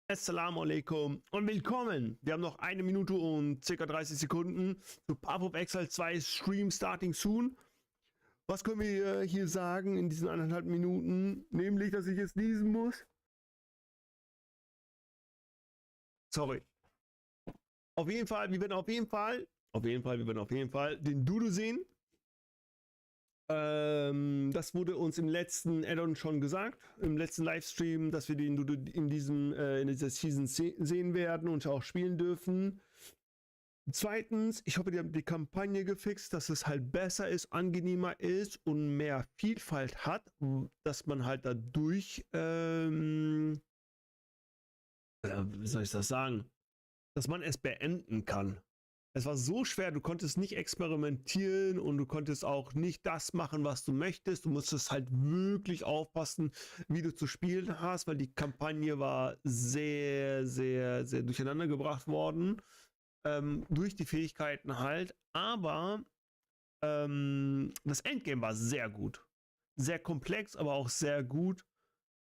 Assalamu alaikum und willkommen. Wir haben noch 1 Minute und ca. 30 Sekunden zu Path of Exile 2 Stream starting soon. Was können wir hier sagen in diesen 1,5 Minuten? Nämlich, dass ich jetzt niesen muss. Sorry. Auf jeden Fall, wir werden auf jeden Fall den Dudu sehen. Das wurde uns im letzten Add-on schon gesagt, im letzten Livestream, dass wir den Dudu in dieser Season sehen werden und auch spielen dürfen. Zweitens, ich hoffe, die haben die Kampagne gefixt, dass es halt besser ist, angenehmer ist und mehr Vielfalt hat, dass man halt dadurch, wie soll ich das sagen, dass man es beenden kann. Es war so schwer, du konntest nicht experimentieren und du konntest auch nicht das machen, was du möchtest. Du musstest halt wirklich aufpassen, wie du zu spielen hast, weil die Kampagne war sehr, sehr, sehr durcheinander gebracht worden. Durch die Fähigkeiten halt. Aber das Endgame war sehr gut. Sehr komplex, aber auch sehr gut.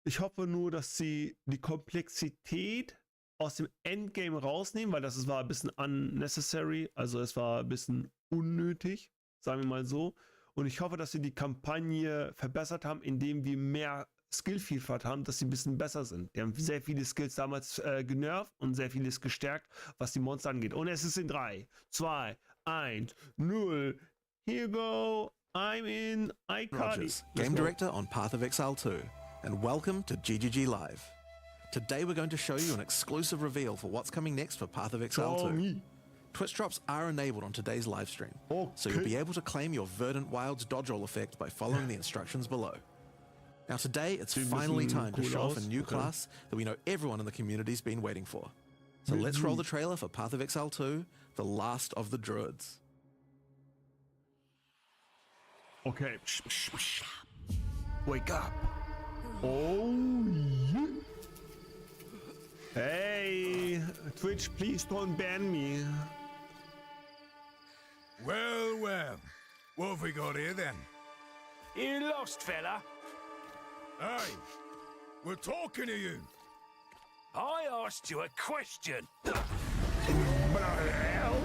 Ich hoffe nur, dass sie die Komplexität aus dem Endgame rausnehmen, weil das war ein bisschen unnecessary, also es war ein bisschen unnötig, sagen wir mal so. Und ich hoffe, dass sie die Kampagne verbessert haben, indem wir mehr Skillvielfalt haben, dass sie ein bisschen besser sind. Die haben sehr viele Skills damals genervt und sehr vieles gestärkt, was die Monster angeht. Und es ist in 3, 2, 1, 0. Here go, I'm in Rogers, Game Director on Path of Exile 2, and welcome to GGG Live. Today we're going to show you an exclusive reveal for what's coming next for Path of Exile 2. Twitch drops are enabled on today's live stream, so you'll be able to claim your Verdant Wilds dodge roll effect by following the instructions below. Now today it's finally time to show off a new class that we know everyone in the community's been waiting for. So let's roll the trailer for Path of Exile 2, The Last of the Druids. Okay. Wake up. Oh yeah. Hey, Twitch, please don't ban me. Well, well. What have we got here then? You lost, fella? Hey, we're talking to you. I asked you a question. Bloody hell.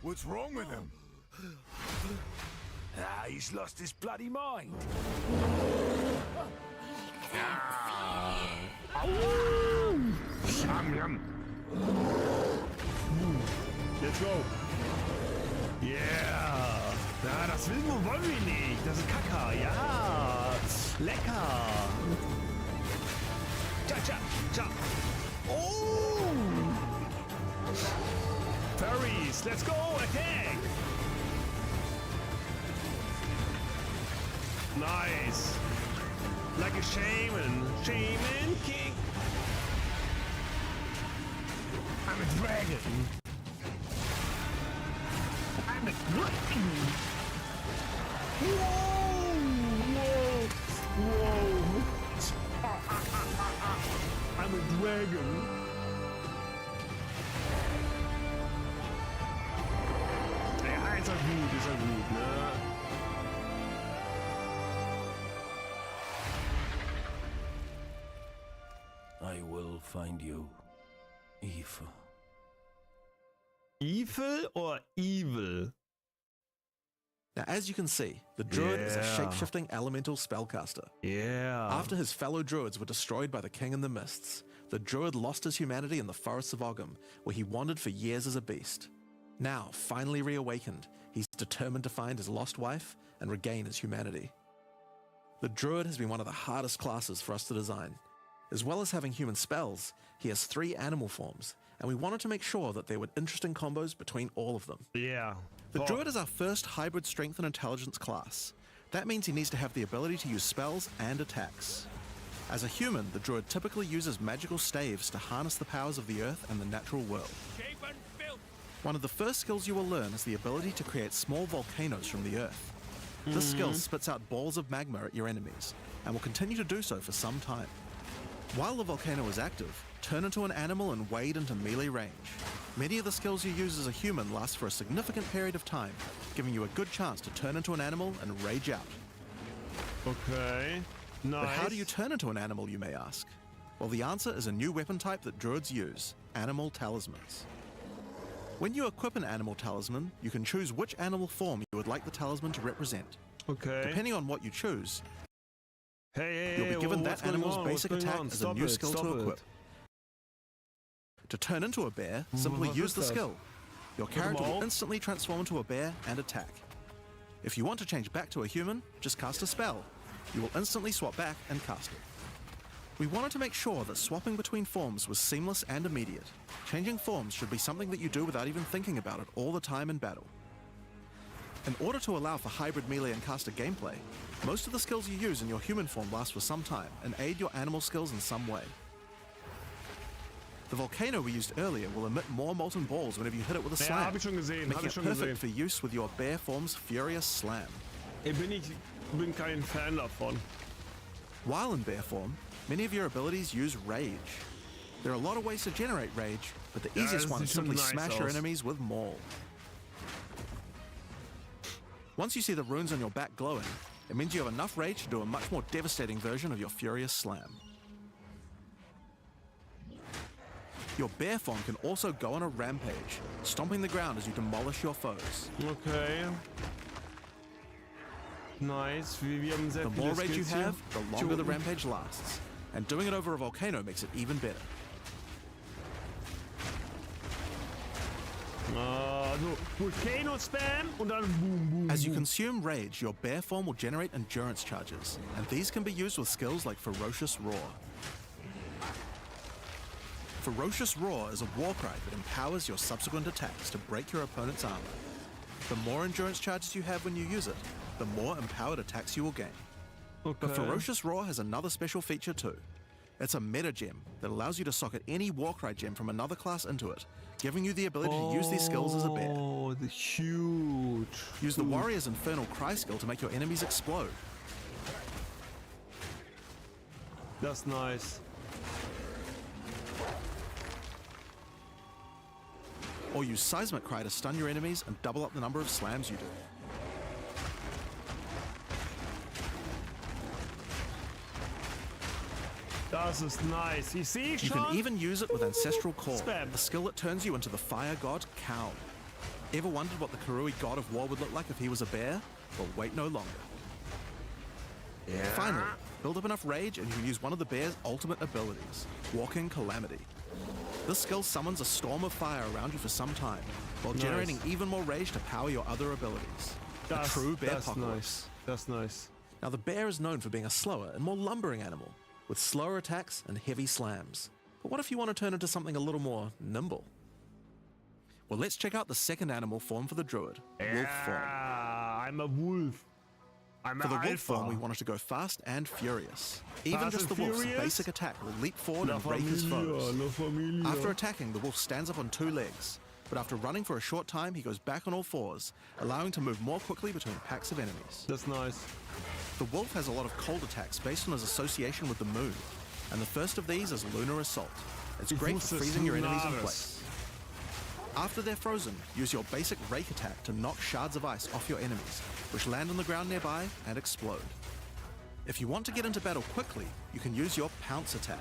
What's wrong with him? Ah, he's lost his bloody mind. Let's go. Yeah. Na, das wollen wir nicht. Das ist Kaka. Ja. Lecker. Cha, cha, cha. Oh. Furries, let's go. Attack. Nice. Like a shaman. Shaman king. I'm a dragon. I'm a dragon. Whoa! Whoa! Whoa! I'm a dragon. Ja, ist ja gut, ne? I will find you, evil. Evil or evil? Now as you can see, the druid is a shape-shifting elemental spellcaster. Yeah. After his fellow druids were destroyed by the King in the Mists, the druid lost his humanity in the forests of Ogham, where he wandered for years as a beast. Now, finally reawakened, he's determined to find his lost wife and regain his humanity. The druid has been one of the hardest classes for us to design. As well as having human spells, he has 3 animal forms, and we wanted to make sure that there were interesting combos between all of them. Yeah. The druid is our first hybrid strength and intelligence class. That means he needs to have the ability to use spells and attacks. As a human, the druid typically uses magical staves to harness the powers of the earth and the natural world. One of the first skills you will learn is the ability to create small volcanoes from the earth. This skill spits out balls of magma at your enemies, and will continue to do so for some time. While the volcano is active, turn into an animal and wade into melee range. Many of the skills you use as a human last for a significant period of time, giving you a good chance to turn into an animal and rage out. Okay. Nice. But how do you turn into an animal, you may ask? Well, the answer is a new weapon type that druids use, animal talismans. When you equip an animal talisman, you can choose which animal form you would like the talisman to represent. Okay. Depending on what you choose, Hey, you'll be given what's that going animal's on? basic What's going attack on? as a Stop new it, skill stop to it. equip. To turn into a bear, simply What use is the that? skill. Your them character will all? instantly transform into a bear and attack. If you want to change back to a human, just cast a spell. You will instantly swap back and cast it. We wanted to make sure that swapping between forms was seamless and immediate. Changing forms should be something that you do without even thinking about it all the time in battle. In order to allow for hybrid melee and caster gameplay, most of the skills you use in your human form last for some time and aid your animal skills in some way. The volcano we used earlier will emit more molten balls whenever you hit it with a Ja, slam, hab ich schon gesehen, making hab ich it schon perfect gesehen. for use with your bear form's furious slam. Ich bin kein Fan davon. While in bear form, many of your abilities use rage. There are a lot of ways to generate rage, but the Ja, easiest das one is sieht schon simply nice smash your aus. enemies with maul. Once you see the runes on your back glowing, it means you have enough rage to do a much more devastating version of your furious slam. Your bear form can also go on a rampage, stomping the ground as you demolish your foes. Okay. Nice. Wir haben sehr The viele more rage you Skills hier. have, the Hier longer the unten. rampage lasts. And doing it over a volcano makes it even better. Also Volcano Spam und dann boom, boom, As you boom. consume rage, your bear form will generate endurance charges, and these can be used with skills like Ferocious Roar. Ferocious Roar is a war cry that empowers your subsequent attacks to break your opponent's armor. The more endurance charges you have when you use it, the more empowered attacks you will gain. Okay. But Ferocious Roar has another special feature too. It's a meta gem that allows you to socket any Warcry gem from another class into it, giving you the ability to use these skills as a bear. Oh, the huge. Use the Warrior's Infernal Cry skill to make your enemies explode. That's nice. Or use Seismic Cry to stun your enemies and double up the number of slams you do. Das ist nice. Ich sehe You schon. can even use it with Ancestral Call, Spam. a skill that turns you into the fire god Kaun. Ever wondered what the Karui god of war would look like if he was a bear? Well, wait no longer. Finally, build up enough rage and you can use one of the bear's ultimate abilities, Walking Calamity. This skill summons a storm of fire around you for some time, while Nice. generating even more rage to power your other abilities. A true bear That's apocalypse. nice. That's nice. Now the bear is known for being a slower and more lumbering animal, with slower attacks and heavy slams. But what if you want to turn into something a little more nimble? Well, let's check out the second animal form for the druid, wolf form. Yeah, I'm a wolf. I'm For a the wolf alpha. form, we wanted to go fast and furious. Even Fast just the and wolf's furious? basic attack will leap forward La and rake his familia, foes. la familia. After attacking, the wolf stands up on two legs, but after running for a short time, he goes back on all fours, allowing to move more quickly between packs of enemies. That's nice. The wolf has a lot of cold attacks based on his association with the moon, and the first of these is Lunar Assault. It's great for Fußes freezing your enemies in Lunares. place. After they're frozen, use your basic rake attack to knock shards of ice off your enemies, which land on the ground nearby and explode. If you want to get into battle quickly, you can use your pounce attack.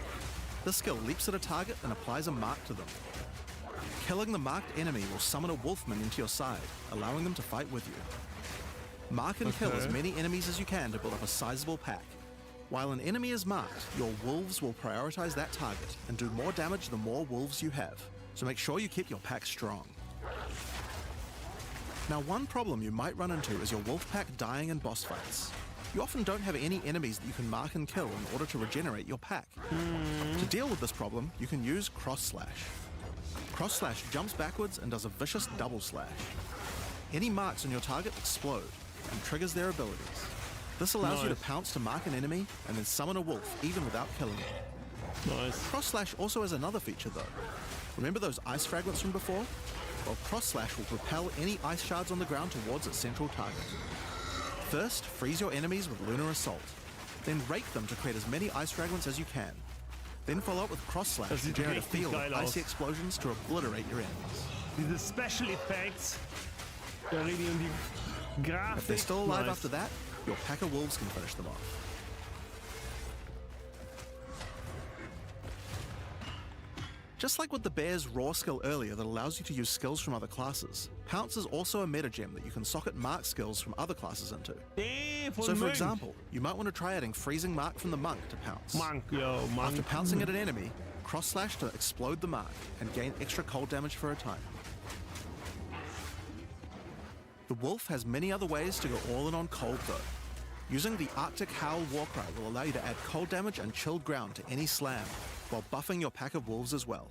This skill leaps at a target and applies a mark to them. Killing the marked enemy will summon a wolf minion to your side, allowing them to fight with you. Mark and kill as Okay. many enemies as you can to build up a sizable pack. While an enemy is marked, your wolves will prioritize that target and do more damage the more wolves you have. So make sure you keep your pack strong. Now, one problem you might run into is your wolf pack dying in boss fights. You often don't have any enemies that you can mark and kill in order to regenerate your pack. To deal with this problem, you can use Cross Slash. Cross Slash jumps backwards and does a vicious double slash. Any marks on your target explode and triggers their abilities. This allows you to Nice. pounce to mark an enemy and then summon a wolf even without killing it. Nice. Cross Slash also has another feature though. Remember those ice fragments from before? Well, Cross Slash will propel any ice shards on the ground towards its central target. First, freeze your enemies with Lunar Assault. Then rake them to create as many ice fragments as you can. Then follow up with cross slash Das to sieht generate a richtig field of geil aus. icy explosions to obliterate your enemies. Diese Special Effects. Da reden wir um die Grafik. If they're still alive Nice. after that, your pack of wolves can finish them off. Just like with the bear's raw skill earlier that allows you to use skills from other classes, Pounce is also a meta gem that you can socket mark skills from other classes into. So for example, you might want to try adding freezing mark from the monk to Pounce. Monk, yo, monk. After pouncing at an enemy, cross slash to explode the mark and gain extra cold damage for a time. The wolf has many other ways to go all in on cold though. Using the Arctic Howl Warcry will allow you to add cold damage and chilled ground to any slam, while buffing your pack of wolves as well.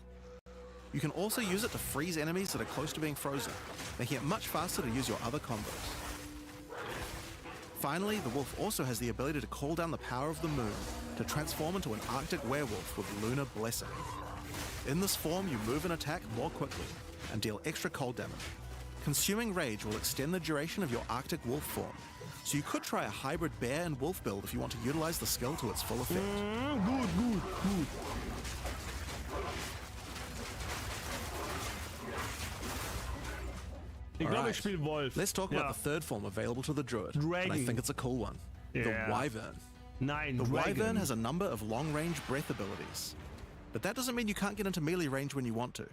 You can also use it to freeze enemies that are close to being frozen, making it much faster to use your other combos. Finally, the wolf also has the ability to call down the power of the moon to transform into an Arctic werewolf with Lunar Blessing. In this form, you move and attack more quickly and deal extra cold damage. Consuming Rage will extend the duration of your Arctic wolf form, so you could try a hybrid bear and wolf build if you want to utilize the skill to its full effect. Gut. Ich glaube, ich spiele Wolf. Let's talk about the third form available to the druid. And I Dragon. think it's a cool one. Yeah. The Wyvern. Nein, The Dragon. Wyvern has a number of long-range breath abilities. But that doesn't mean you can't get into melee range when you want to.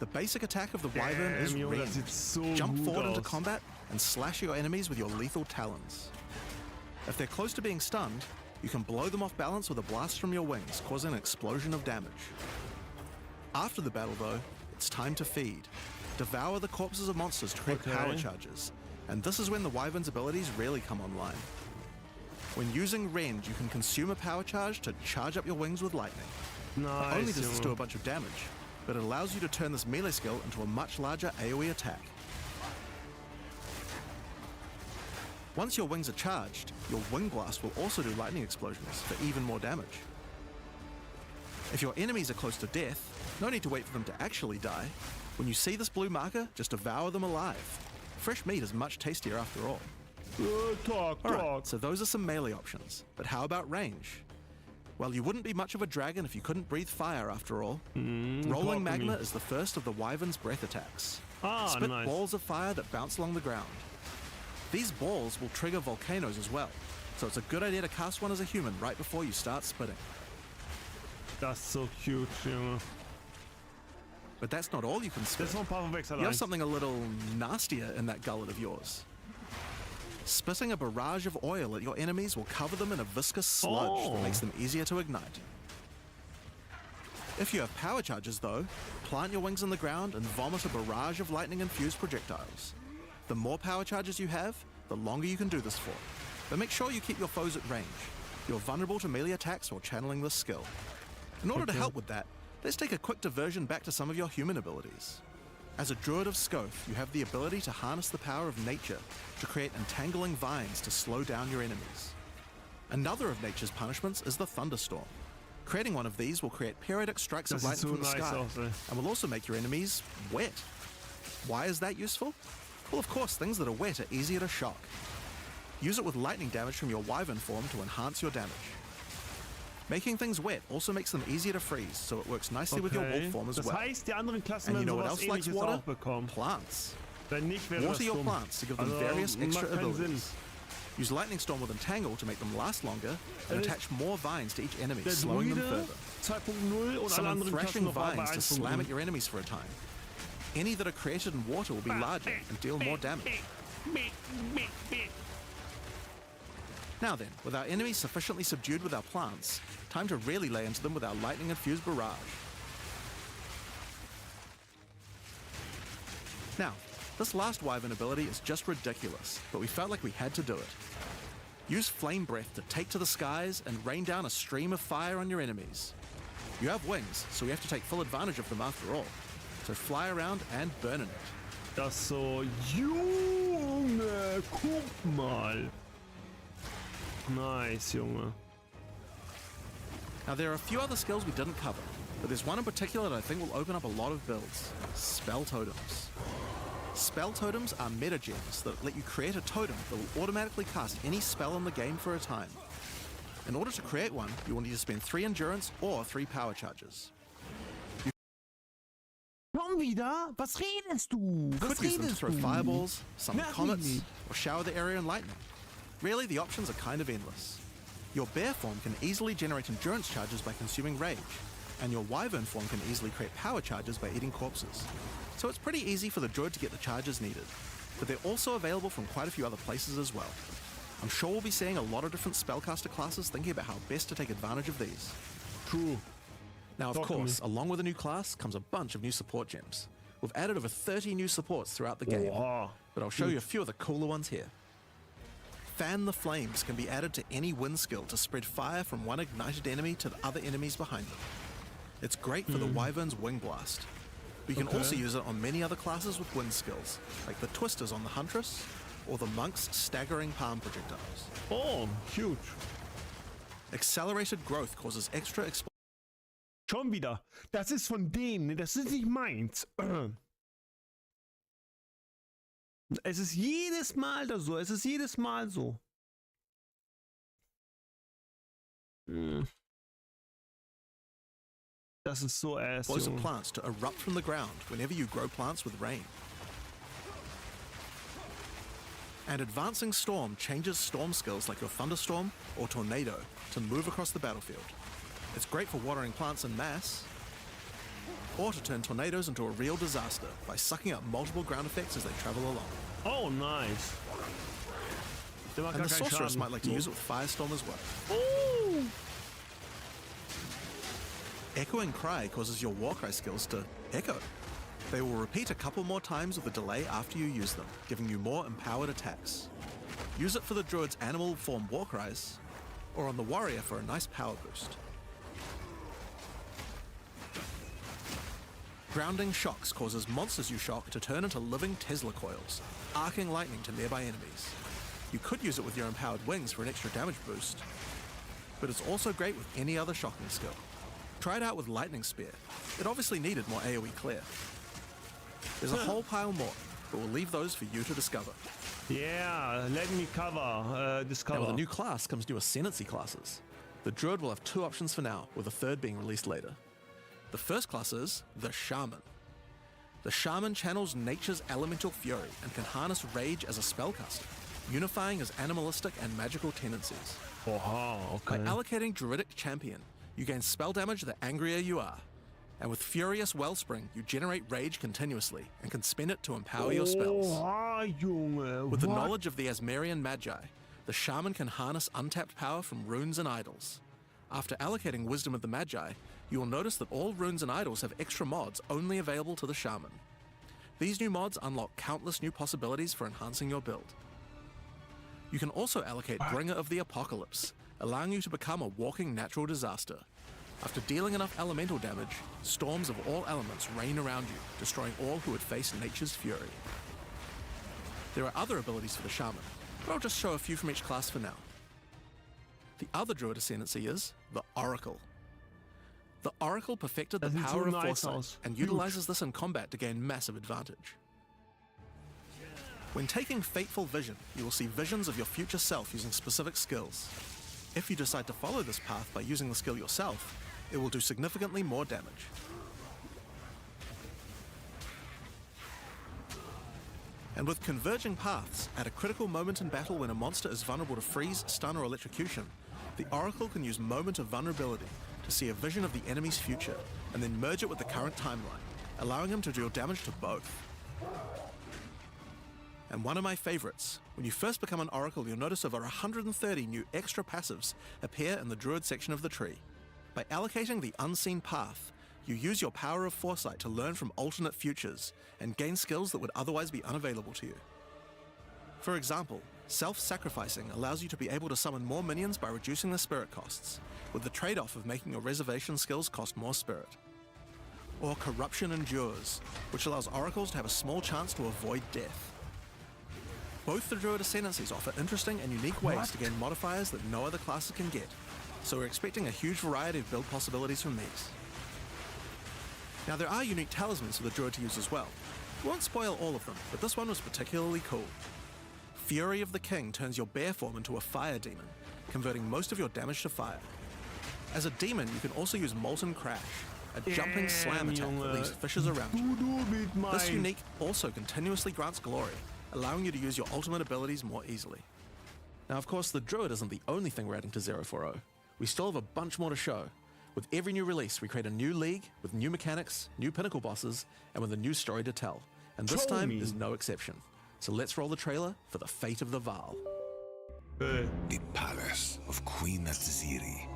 The basic attack of the Wyvern is Junge, Rend. das sieht so Jump gut forward into aus. combat and slash your enemies with your lethal talons. If they're close to being stunned, you can blow them off balance with a blast from your wings, causing an explosion of damage. After the battle though, it's time to feed. Devour the corpses of monsters to create power charges, and this is when the Wyvern's abilities really come online. When using Rend, you can consume a power charge to charge up your wings with lightning. Not only does this do a bunch of damage, but it allows you to turn this melee skill into a much larger AoE attack. Once your wings are charged, your Wing Blast will also do lightning explosions for even more damage. If your enemies are close to death, no need to wait for them to actually die. When you see this blue marker, just devour them alive. Fresh meat is much tastier after all. Alright, so those are some melee options. But how about range? Well, you wouldn't be much of a dragon if you couldn't breathe fire after all. Rolling Magma is the first of the Wyvern's breath attacks. Spit nice. balls of fire that bounce along the ground. These balls will trigger volcanoes as well, so it's a good idea to cast one as a human right before you start spitting. Das ist so cute, Junge. But that's not all you can spit. Jetzt noch ein paar Verwechsel You have something a little nastier in that gullet of yours. Spitting a barrage of oil at your enemies will cover them in a viscous sludge that makes them easier to ignite. If you have power charges though, plant your wings in the ground and vomit a barrage of lightning-infused projectiles. The more power charges you have, the longer you can do this for. But make sure you keep your foes at range. You're vulnerable to melee attacks while channeling this skill. In order to help with that, let's take a quick diversion back to some of your human abilities. As a druid of Scoth, you have the ability to harness the power of nature to create entangling vines to slow down your enemies. Another of nature's punishments is the thunderstorm. Creating one of these will create periodic strikes of lightning from the sky, and will also make your enemies wet. Why is that useful? Well, of course, things that are wet are easier to shock. Use it with lightning damage from your Wyvern form to enhance your damage. Making things wet also makes them easier to freeze, so it works nicely with your wolf form as Das well. heißt, die anderen Klassen And you werden know what sowas else likes Ähnliches water? auch bekommen. Plants. Wenn nicht, wäre das Water your dumm. plants to give them Also, various extra macht keinen Sinn. abilities. Use Lightning Storm with Entangle to make them last longer, and attach more vines to each enemy, Der slowing them Druide further. 2.0 und alle Summon anderen thrashing Klassen noch bei vines to slam at 1.0. your enemies for a time. Any that are created in water will be larger and deal more damage. Now then, with our enemies sufficiently subdued with our plants, time to really lay into them with our lightning-infused barrage. Now, this last Wyvern ability is just ridiculous, but we felt like we had to do it. Use Flame Breath to take to the skies and rain down a stream of fire on your enemies. You have wings, so we have to take full advantage of them after all. So fly around and burn in it. Das so, Junge, guck mal. Nice, Junge. Now there are a few other skills we didn't cover, but there's one in particular that I think will open up a lot of builds. Spell Totems. Spell Totems are meta gems that let you create a totem that will automatically cast any spell in the game for a time. In order to create one, you will need to spend 3 endurance or 3 power charges. Schon wieder? Was redest du? You Was could use them to redest throw du? fireballs, summon Nerv comets, mich. or shower the area in lightning. Really, the options are kind of endless. Your bear form can easily generate endurance charges by consuming rage, and your wyvern form can easily create power charges by eating corpses. So it's pretty easy for the druid to get the charges needed, but they're also available from quite a few other places as well. I'm sure we'll be seeing a lot of different spellcaster classes thinking about how best to take advantage of these. True. Now, of Talk to me. course, along with a new class comes a bunch of new support gems. We've added over 30 new supports throughout the game, Oha. but I'll show you a few of the cooler ones here. Fan the Flames can be added to any wind skill to spread fire from one ignited enemy to the other enemies behind them. It's great for the Wyvern's Wing Blast. But you can also use it on many other classes with wind skills, like the Twisters on the Huntress, or the Monk's Staggering Palm Projectiles. Oh, huge. Accelerated Growth causes extra explosive. Schon wieder. Das ist von denen. Das ist nicht meins. Es ist jedes Mal da so. Es ist jedes Mal so. Das ist so ass, Explosive Junge. plants to erupt from the ground whenever you grow plants with rain. And Advancing Storm changes storm skills like your Thunderstorm or Tornado to move across the battlefield. It's great for watering plants en masse, or to turn tornadoes into a real disaster by sucking up multiple ground effects as they travel along. Oh, nice. Der macht And gar the keinen Sorceress Schaden. might like to use it with Firestorm as well. Oh! Echoing Cry causes your Warcry skills to echo. They will repeat a couple more times with a delay after you use them, giving you more empowered attacks. Use it for the Druid's animal form Warcries, or on the Warrior for a nice power boost. Grounding Shocks causes monsters you shock to turn into living Tesla coils, arcing lightning to nearby enemies. You could use it with your empowered wings for an extra damage boost, but it's also great with any other shocking skill. Try it out with Lightning Spear. It obviously needed more AoE clear. There's a whole pile more, but we'll leave those for you to discover. Yeah, let me discover. Now with a new class comes new Ascendancy classes. The Druid will have 2 options for now, with a 3rd being released later. The first class is the Shaman. The Shaman channels nature's elemental fury and can harness rage as a spellcaster, unifying his animalistic and magical tendencies. Oha, By okay. allocating Druidic Champion, you gain spell damage the angrier you are. And with Furious Wellspring, you generate rage continuously and can spend it to empower your spells. Oha, Junge. With the what? knowledge of the Asmerian Magi, the Shaman can harness untapped power from runes and idols. After allocating Wisdom of the Magi, you will notice that all runes and idols have extra mods only available to the Shaman. These new mods unlock countless new possibilities for enhancing your build. You can also allocate Bringer of the Apocalypse, allowing you to become a walking natural disaster. After dealing enough elemental damage, storms of all elements rain around you, destroying all who would face nature's fury. There are other abilities for the Shaman, but I'll just show a few from each class for now. The other Druid Ascendancy is the Oracle. The Oracle perfected the Das sieht power so of nice foresight aus. and utilizes this in combat to gain massive advantage. When taking Fateful Vision, you will see visions of your future self using specific skills. If you decide to follow this path by using the skill yourself, it will do significantly more damage. And with Converging Paths, at a critical moment in battle when a monster is vulnerable to freeze, stun, or electrocution, the Oracle can use Moment of Vulnerability to see a vision of the enemy's future, and then merge it with the current timeline, allowing him to deal damage to both. And one of my favorites, when you first become an Oracle, you'll notice over 130 new extra passives appear in the Druid section of the tree. By allocating the Unseen Path, you use your power of foresight to learn from alternate futures and gain skills that would otherwise be unavailable to you. For example, self-sacrificing allows you to be able to summon more minions by reducing the spirit costs, with the trade-off of making your reservation skills cost more spirit. Or Corruption Endures, which allows Oracles to have a small chance to avoid death. Both the Druid Ascendancies offer interesting and unique ways to gain modifiers that no other classes can get, so we're expecting a huge variety of build possibilities from these. Now there are unique talismans for the Druid to use as well. We won't spoil all of them, but this one was particularly cool. Fury of the King turns your bear form into a fire demon, converting most of your damage to fire. As a demon, you can also use Molten Crash, a jumping slam attack that leaves fissures around you. This unique also continuously grants glory, allowing you to use your ultimate abilities more easily. Now, of course, the Druid isn't the only thing we're adding to 040. We still have a bunch more to show. With every new release, we create a new league with new mechanics, new pinnacle bosses, and with a new story to tell. And this time is no exception. So let's roll the trailer for the fate of the Vaal. The palace of Queen Atziri.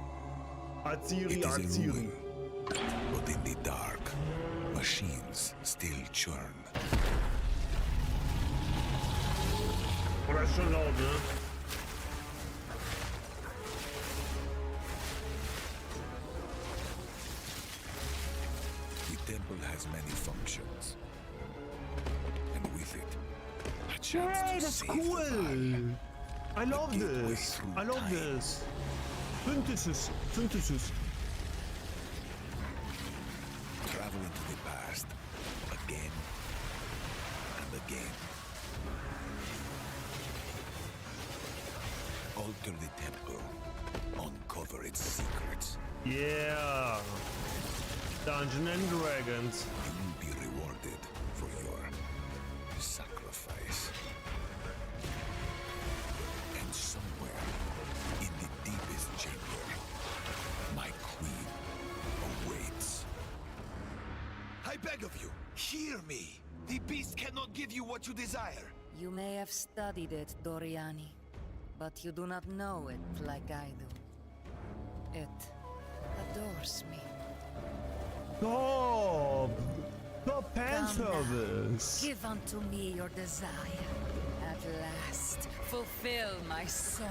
Atziri, It is a Atziri. ruin, but in the dark, machines still churn. Oh, das ist schon laut, ne? The temple has many functions, and with it, a chance Hey, to that's save the Vaal. cool! I love gateway this! through I love time. this! Synthesis! Synthesis! Travel into the past, again and again. Alter the temple, uncover its secrets. Yeah! Dungeons and Dragons. You will be rewarded for your sacrifice. And somewhere in the deepest chamber, my queen awaits. I beg of you, hear me. The beast cannot give you what you desire. You may have studied it, Doriani, but you do not know it like I do. It adores me. Stop! Stop fan Come now. service! Give unto me your desire. At last, fulfill my soul.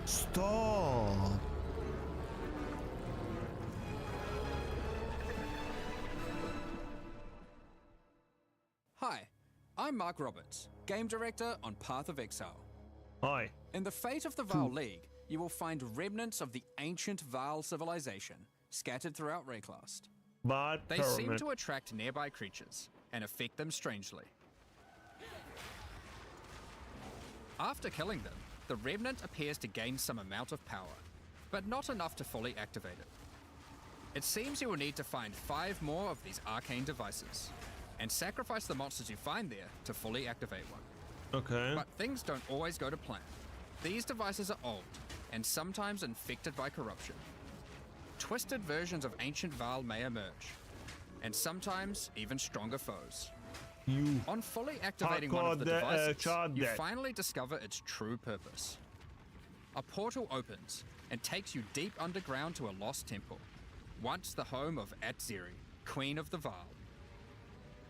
Stop! Hi, I'm Mark Roberts, Game Director on Path of Exile. Hi. In the Fate of the Vaal League, you will find remnants of the ancient Vaal civilization scattered throughout Rayclast. But They seem to attract nearby creatures and affect them strangely. After killing them, the remnant appears to gain some amount of power, but not enough to fully activate it. It seems you will need to find 5 more of these arcane devices, and sacrifice the monsters you find there to fully activate one. Okay. But things don't always go to plan. These devices are old, and sometimes infected by corruption. Twisted versions of ancient Vaal may emerge, and sometimes even stronger foes. You. On fully activating one of the Hardcore, devices, you dead. finally discover its true purpose. A portal opens and takes you deep underground to a lost temple, once the home of Atziri, Queen of the Vaal.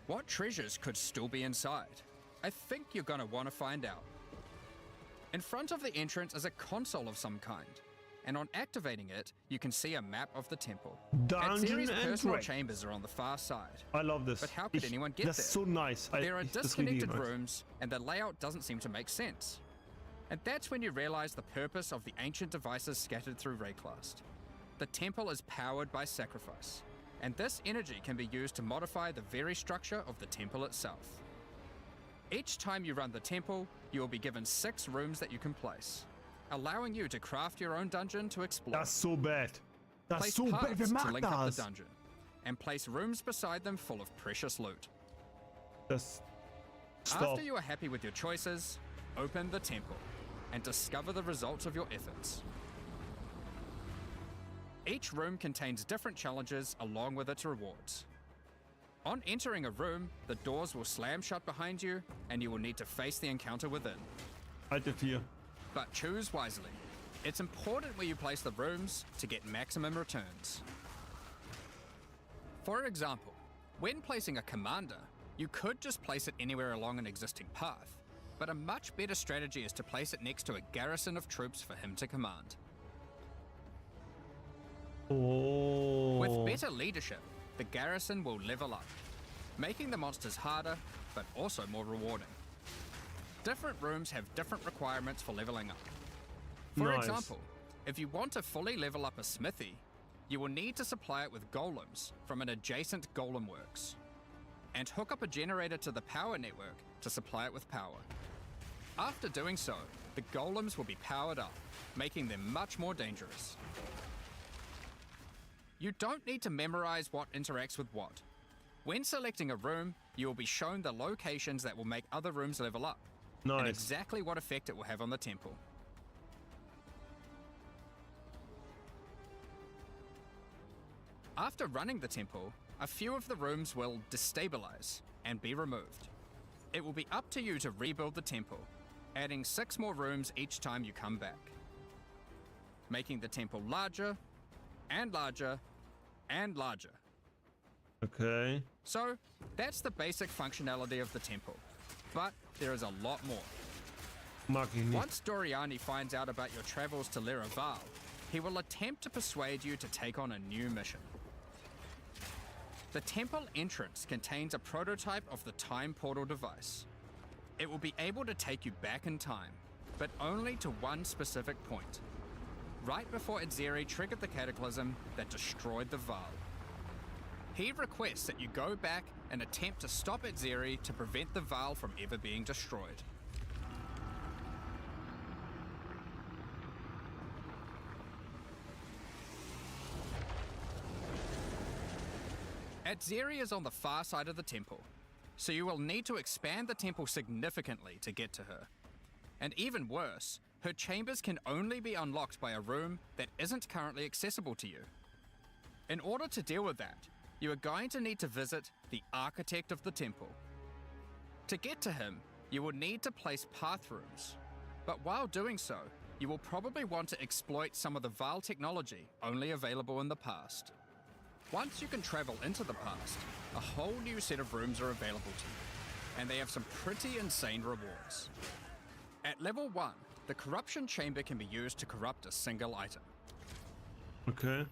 What treasures could still be inside? I think you're gonna want to find out. In front of the entrance is a console of some kind, and on activating it, you can see a map of the temple. Dungeon Atziri's and personal Dragons. chambers are on the far side. I love this. But how could anyone get that's there? so nice. There are that's really disconnected nice. rooms, and the layout doesn't seem to make sense. And that's when you realize the purpose of the ancient devices scattered through Rayclast. The temple is powered by sacrifice, and this energy can be used to modify the very structure of the temple itself. Each time you run the temple, you will be given 6 rooms that you can place, allowing you to craft your own dungeon to explore. That's so bad. That's Place so bad. paths Wer to macht link up das? the dungeon, and place rooms beside them full of precious loot. Das. Stop. After you are happy with your choices, open the temple and discover the results of your efforts. Each room contains different challenges along with its rewards. On entering a room, the doors will slam shut behind you and you will need to face the encounter within. Alte 4. But choose wisely. It's important where you place the rooms to get maximum returns. For example, when placing a commander, you could just place it anywhere along an existing path, but a much better strategy is to place it next to a garrison of troops for him to command. Oh. With better leadership, the garrison will level up, making the monsters harder, but also more rewarding. Different rooms have different requirements for leveling up. For Nice. example, if you want to fully level up a smithy, you will need to supply it with golems from an adjacent golem works, and hook up a generator to the power network to supply it with power. After doing so, the golems will be powered up, making them much more dangerous. You don't need to memorize what interacts with what. When selecting a room, you will be shown the locations that will make other rooms level up, and Nice. exactly what effect it will have on the temple. After running the temple, a few of the rooms will destabilize and be removed. It will be up to you to rebuild the temple, adding 6 more rooms each time you come back, making the temple larger and larger and larger. Okay. So, that's the basic functionality of the temple, but there is a lot more. Mag ich nicht. Once Doriani finds out about your travels to Liraval, he will attempt to persuade you to take on a new mission. The temple entrance contains a prototype of the time portal device. It will be able to take you back in time, but only to one specific point, right before Edzeri triggered the cataclysm that destroyed the Val. He requests that you go back and attempt to stop Edzeri to prevent the Val from ever being destroyed. Edzeri is on the far side of the temple, so you will need to expand the temple significantly to get to her. And even worse, her chambers can only be unlocked by a room that isn't currently accessible to you. In order to deal with that, you are going to need to visit the architect of the temple. To get to him, you will need to place path rooms, but while doing so, you will probably want to exploit some of the Val technology only available in the past. Once you can travel into the past, a whole new set of rooms are available to you, and they have some pretty insane rewards. At level 1, the corruption chamber can be used to corrupt a single item, Okay.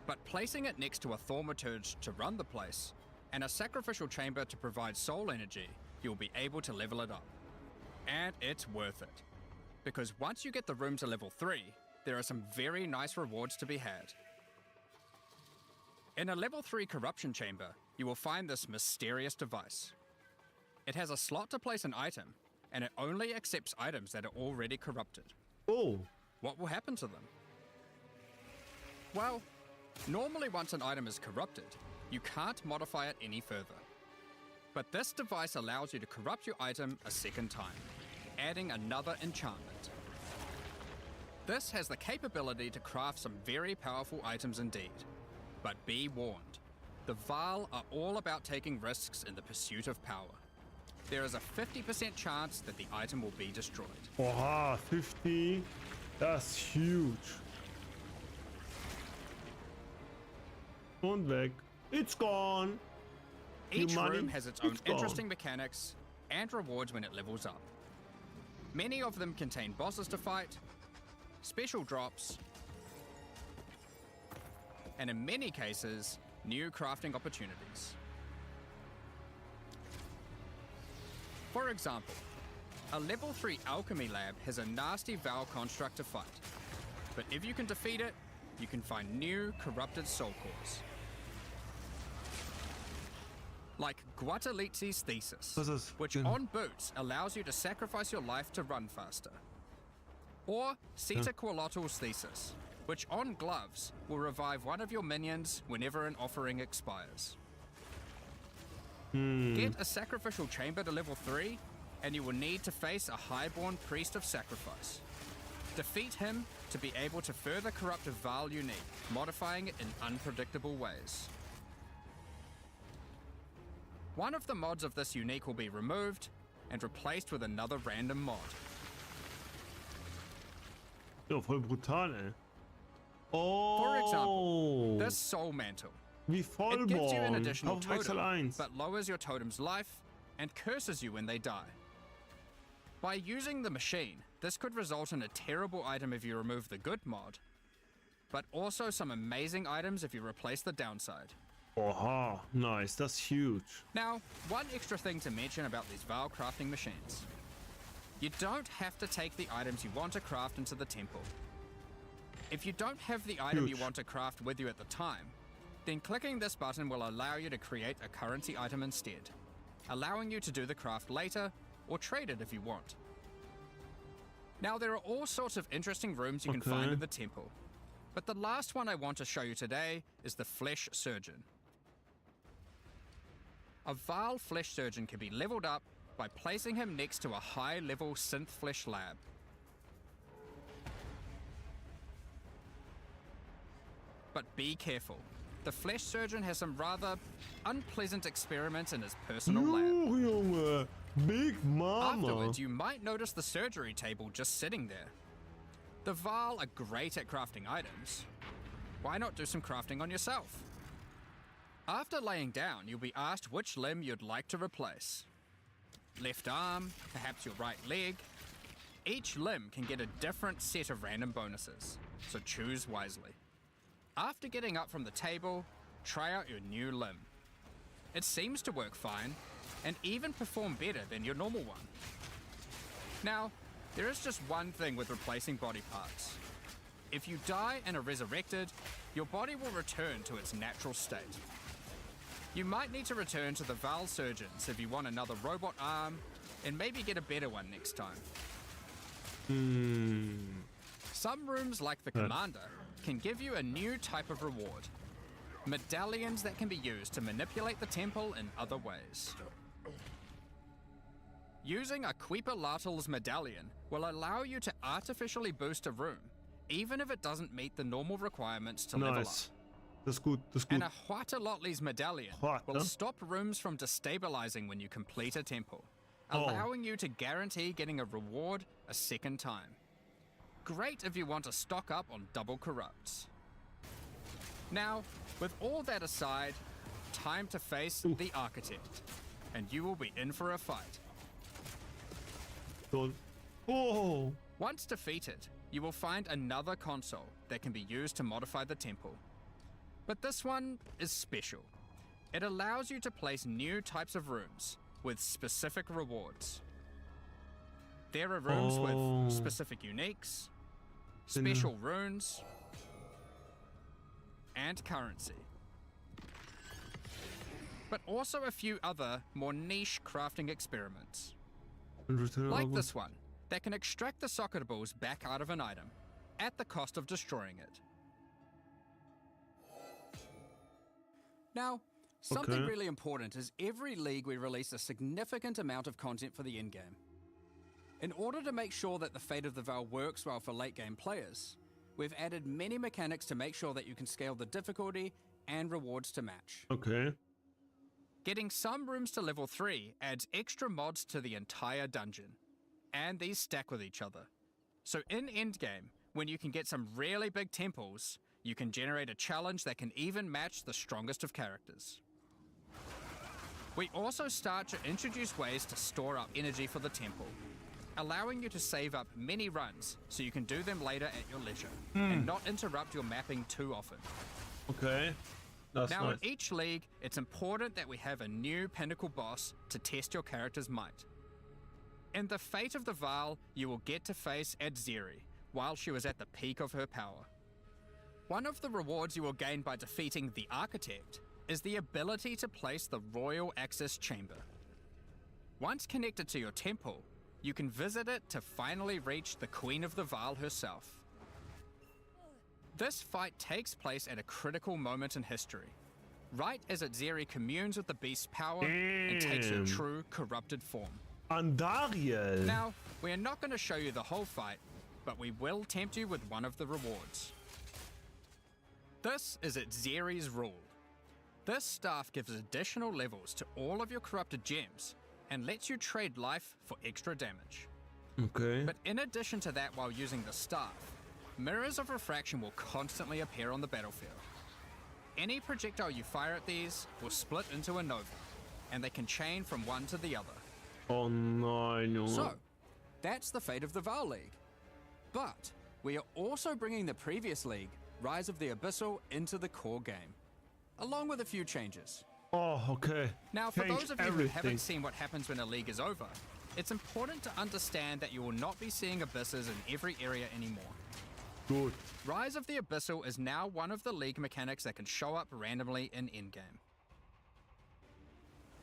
but placing it next to a thaumaturge to run the place, and a sacrificial chamber to provide soul energy, you'll be able to level it up. And it's worth it, because once you get the room to level 3, there are some very nice rewards to be had. In a level 3 corruption chamber, you will find this mysterious device. It has a slot to place an item, and it only accepts items that are already corrupted. Oh. What will happen to them? Well, normally once an item is corrupted, you can't modify it any further. But this device allows you to corrupt your item a second time, adding another enchantment. This has the capability to craft some very powerful items indeed. But be warned, the Val are all about taking risks in the pursuit of power. There is a 50% chance that the item will be destroyed. Oha, 50. That's huge. Und weg. It's gone. Each money, room has its own it's gone. interesting mechanics and rewards when it levels up. Many of them contain bosses to fight, special drops, and in many cases, new crafting opportunities. For example, a level 3 alchemy lab has a nasty Val construct to fight, but if you can defeat it, you can find new corrupted soul cores. Like Guatalizi's thesis, Was ist? which on boots allows you to sacrifice your life to run faster. Or Sita Qualottl's thesis, which on gloves will revive one of your minions whenever an offering expires. Get a sacrificial chamber to level 3, and you will need to face a highborn priest of sacrifice. Defeat him to be able to further corrupt a Val unique, modifying it in unpredictable ways. One of the mods of this unique will be removed and replaced with another random mod. Ja, voll brutal, ey. Oh. For example, this Soul Mantle. Wie It gives you an Vollborn. additional Kaufwechsel totem, 1. but lowers your totem's life and curses you when they die. By using the machine, this could result in a terrible item if you remove the good mod, but also some amazing items if you replace the downside. Oha, nice. That's huge. Now, one extra thing to mention about these Val crafting machines. You don't have to take the items you want to craft into the temple. If you don't have the item you Huge. want to craft with you at the time, then clicking this button will allow you to create a currency item instead, allowing you to do the craft later or trade it if you want. Now, there are all sorts of interesting rooms you can find in the temple, but the last one I want to show you today is the Flesh Surgeon. A Vaal Flesh Surgeon can be leveled up by placing him next to a high-level synth flesh lab. But be careful. The Flesh Surgeon has some rather unpleasant experiments in his personal lab. Big Mama. Afterwards, you might notice the surgery table just sitting there. The Vaal are great at crafting items. Why not do some crafting on yourself? After laying down, you'll be asked which limb you'd like to replace. Left arm, perhaps your right leg. Each limb can get a different set of random bonuses, so choose wisely. After getting up from the table, try out your new limb. It seems to work fine, and even perform better than your normal one. Now, there is just one thing with replacing body parts. If you die and are resurrected, your body will return to its natural state. You might need to return to the Vaal Surgeons if you want another robot arm, and maybe get a better one next time. Some rooms, like the Commander, can give you a new type of reward. Medallions that can be used to manipulate the temple in other ways. Using a Quipa medallion will allow you to artificially boost a room, even if it doesn't meet the normal requirements to level up. Das ist gut, das ist gut. And a Huatalotli's medallion will stop rooms from destabilizing when you complete a temple, allowing you to guarantee getting a reward a second time. Great if you want to stock up on double corrupts. Now, with all that aside, time to face the Architect, and you will be in for a fight. Once defeated, you will find another console that can be used to modify the temple. But this one is special. It allows you to place new types of rooms with specific rewards. There are rooms with specific uniques, special runes, and currency. But also a few other, more niche crafting experiments. Like this one, that can extract the socket balls back out of an item, at the cost of destroying it. Now, something really important is every league we release a significant amount of content for the endgame. In order to make sure that the Fate of the Vaal works well for late game players, we've added many mechanics to make sure that you can scale the difficulty and rewards to match. Getting some rooms to level 3 adds extra mods to the entire dungeon, and these stack with each other. So in endgame, when you can get some really big temples, you can generate a challenge that can even match the strongest of characters. We also start to introduce ways to store up energy for the temple, allowing you to save up many runs so you can do them later at your leisure, and not interrupt your mapping too often. That's now, nice. in each league, it's important that we have a new pinnacle boss to test your character's might. In the Fate of the Vaal, you will get to face Adziri while she was at the peak of her power. One of the rewards you will gain by defeating the Architect is the ability to place the Royal Access Chamber. Once connected to your temple, you can visit it to finally reach the Queen of the Vaal herself. This fight takes place at a critical moment in history, right as Adziri communes with the beast's power and takes her true corrupted form. Andariel. Now, we are not going to show you the whole fight, but we will tempt you with one of the rewards. This is Adziri's rule. This staff gives additional levels to all of your corrupted gems and lets you trade life for extra damage. But in addition to that, while using the staff, mirrors of refraction will constantly appear on the battlefield. Any projectile you fire at these will split into a nova, and they can chain from one to the other. Oh no. So, that's the Fate of the Vaal League. But we are also bringing the previous league, Rise of the Abyssal, into the core game, along with a few changes. Now, for those of you who haven't seen what happens when a league is over, it's important to understand that you will not be seeing abysses in every area anymore. Rise of the Abyssal is now one of the league mechanics that can show up randomly in endgame.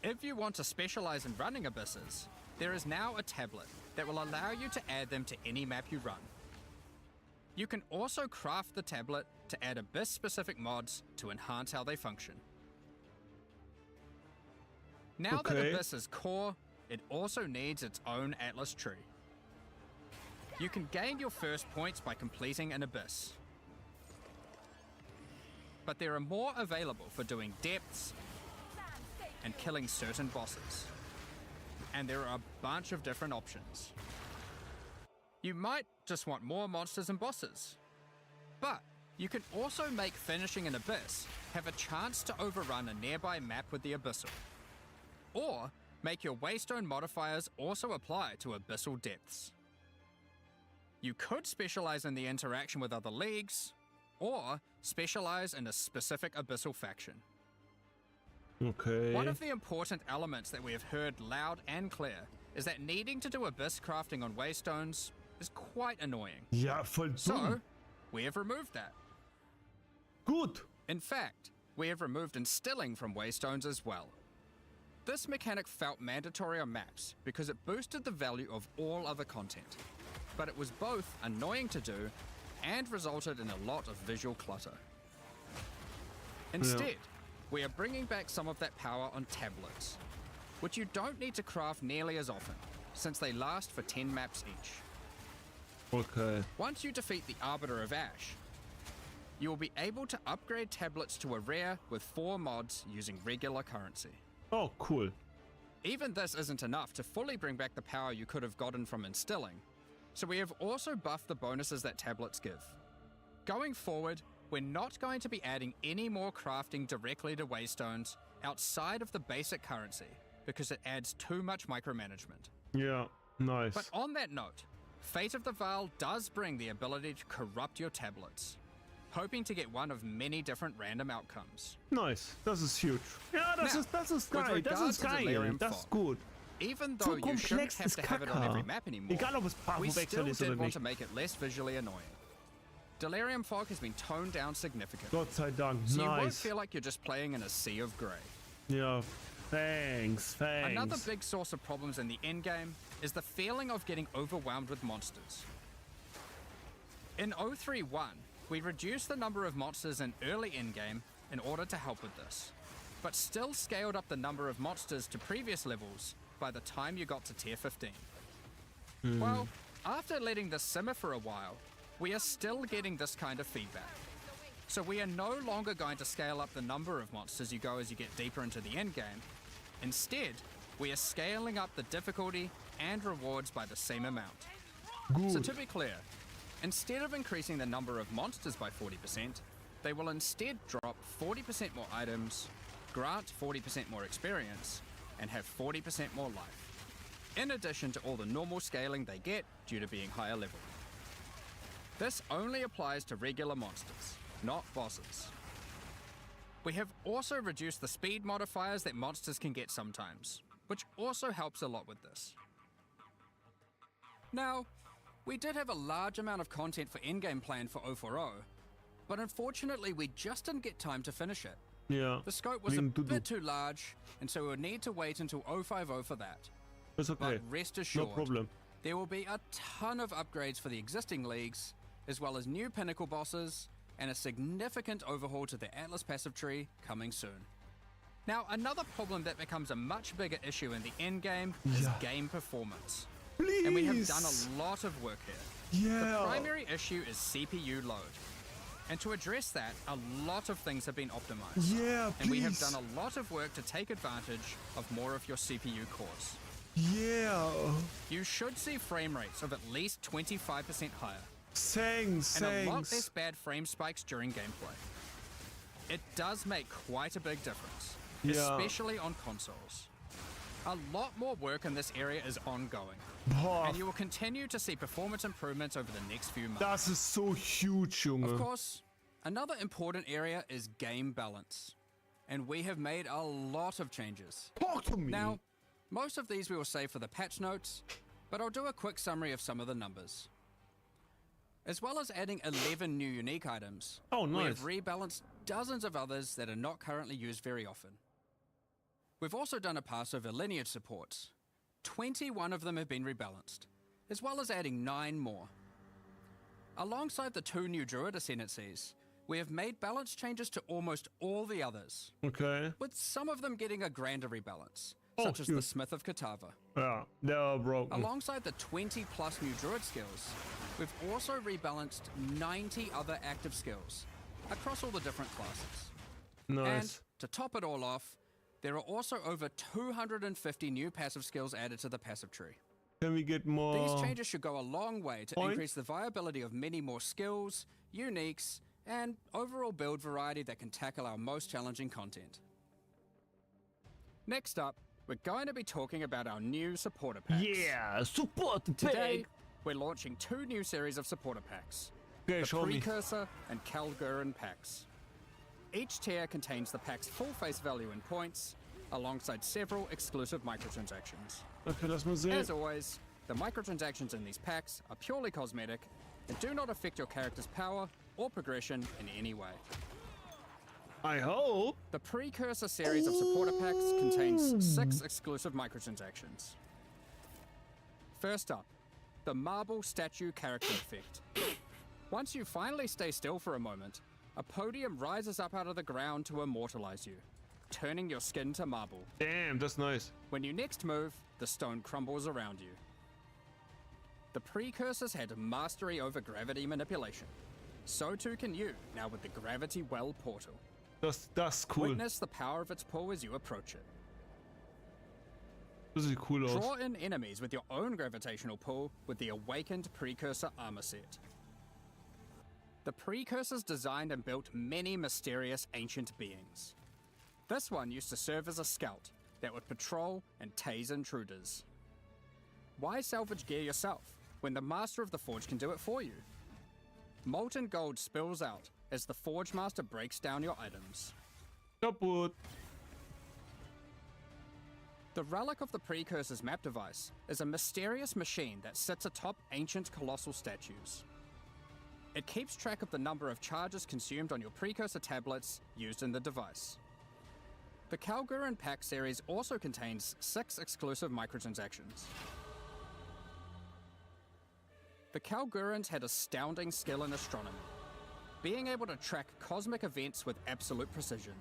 If you want to specialize in running abysses, there is now a tablet that will allow you to add them to any map you run. You can also craft the tablet to add Abyss-specific mods to enhance how they function. Now that Abyss is core, it also needs its own Atlas tree. You can gain your first points by completing an Abyss. But there are more available for doing depths and killing certain bosses. And there are a bunch of different options. You might just want more monsters and bosses. But you can also make finishing an Abyss have a chance to overrun a nearby map with the Abyssal. Or make your Waystone modifiers also apply to Abyssal depths. You could specialize in the interaction with other leagues, or specialize in a specific Abyssal faction. Okay. One of the important elements that we have heard loud and clear is that needing to do Abyss crafting on Waystones is quite annoying. Ja, voll dumm. So, we have removed that. Gut. In fact, we have removed instilling from Waystones as well. This mechanic felt mandatory on maps because it boosted the value of all other content, but it was both annoying to do and resulted in a lot of visual clutter. Instead, we are bringing back some of that power on tablets, which you don't need to craft nearly as often, since they last for 10 maps each. Okay. Once you defeat the Arbiter of Ash, you will be able to upgrade tablets to a rare with 4 mods using regular currency. Oh, cool. Even this isn't enough to fully bring back the power you could have gotten from instilling, so we have also buffed the bonuses that tablets give. Going forward, we're not going to be adding any more crafting directly to Waystones outside of the basic currency, because it adds too much micromanagement. Yeah, nice. But on that note, Fate of the Vaal does bring the ability to corrupt your tablets, hoping to get one of many different random outcomes. Nice, das ist huge. Ja, das Now, ist geil, das with ist regards to geil, Delirium das ist Fog, gut. Even Zu though you shouldn't komplex have ist to have it on every Kacke. map anymore, Egal, ob es we Paarwechsel still ist oder did want nicht. to make it less visually annoying. Delirium Fog has been toned down significantly, Gott sei Dank, so you won't nice. feel like you're just playing in a sea of grey. Ja, thanks. Another big source of problems in the endgame is the feeling of getting overwhelmed with monsters. In 031, we reduced the number of monsters in early endgame in order to help with this, but still scaled up the number of monsters to previous levels by the time you got to tier 15. Well, after letting this simmer for a while, we are still getting this kind of feedback. So we are no longer going to scale up the number of monsters you go as you get deeper into the endgame. Instead, we are scaling up the difficulty and rewards by the same amount. So to be clear, instead of increasing the number of monsters by 40%, they will instead drop 40% more items, grant 40% more experience, and have 40% more life, in addition to all the normal scaling they get due to being higher level. This only applies to regular monsters, not bosses. We have also reduced the speed modifiers that monsters can get sometimes, which also helps a lot with this. Now, we did have a large amount of content for endgame planned for 040, but unfortunately we just didn't get time to finish it. Ja. The scope was a bit too large, and so we would need to wait until 050 for that. Ist okay. But rest No assured, problem. there will be a ton of upgrades for the existing leagues, as well as new pinnacle bosses, and a significant overhaul to the Atlas passive tree coming soon. Now, another problem that becomes a much bigger issue in the endgame is game performance. Please. And we have done a lot of work here. The Yeah. primary issue is CPU load. And to address that, a lot of things have been optimized. Yeah, please. And we have done a lot of work to take advantage of more of your CPU cores. Yeah. You should see frame rates of at least 25% higher, Thanks, and a lot thanks. less bad frame spikes during gameplay. It does make quite a big difference, Yeah. especially on consoles. A lot more work in this area is ongoing, Boah, and you will continue to see performance improvements over the next few months. das ist so huge, Junge. Of course, another important area is game balance, and we have made a lot of changes. Talk to me. Now, most of these we will save for the patch notes, but I'll do a quick summary of some of the numbers. As well as adding 11 new unique items, Oh, we nice. have rebalanced dozens of others that are not currently used very often. We've also done a pass over lineage supports, 21 of them have been rebalanced, as well as adding 9 more. Alongside the 2 new Druid ascendancies, we have made balance changes to almost all the others, Okay. with some of them getting a grander rebalance, Oh, such as the huge. Smith of Katava. Yeah, they're broken. Alongside the 20 plus new Druid skills, we've also rebalanced 90 other active skills across all the different classes. And Nice. to top it all off, there are also over 250 new passive skills added to the passive tree. Can we get more? These changes should go a long way to Points? increase the viability of many more skills, uniques, and overall build variety that can tackle our most challenging content. Next up, we're going to be talking about our new supporter packs. Yeah, support the Today, pack. we're launching 2 new series of supporter packs. Okay, The show me. Precursor and Kalgurin packs. Each tier contains the pack's full face value in points, alongside several exclusive microtransactions. Okay, lass mal sehen. As always, the microtransactions in these packs are purely cosmetic and do not affect your character's power or progression in any way. I hope. The Precursor series of supporter packs contains 6 exclusive microtransactions. First up, the Marble Statue character effect. Once you finally stay still for a moment, a podium rises up out of the ground to immortalize you, turning your skin to marble. Damn, that's nice. When you next move, the stone crumbles around you. The Precursors had mastery over gravity manipulation. So too can you, now with the Gravity Well portal. Das cool. Witness the power of its pull as you approach it. Das sieht cool aus. Draw in enemies with your own gravitational pull with the Awakened Precursor armor set. The Precursors designed and built many mysterious ancient beings. This one used to serve as a scout that would patrol and tase intruders. Why salvage gear yourself when the Master of the Forge can do it for you? Molten gold spills out as the Forge Master breaks down your items. Kaputt. The Relic of the Precursor's map device is a mysterious machine that sits atop ancient colossal statues. It keeps track of the number of charges consumed on your Precursor tablets used in the device. The Kalgurin pack series also contains 6 exclusive microtransactions. The Kalgurins had astounding skill in astronomy, being able to track cosmic events with absolute precision.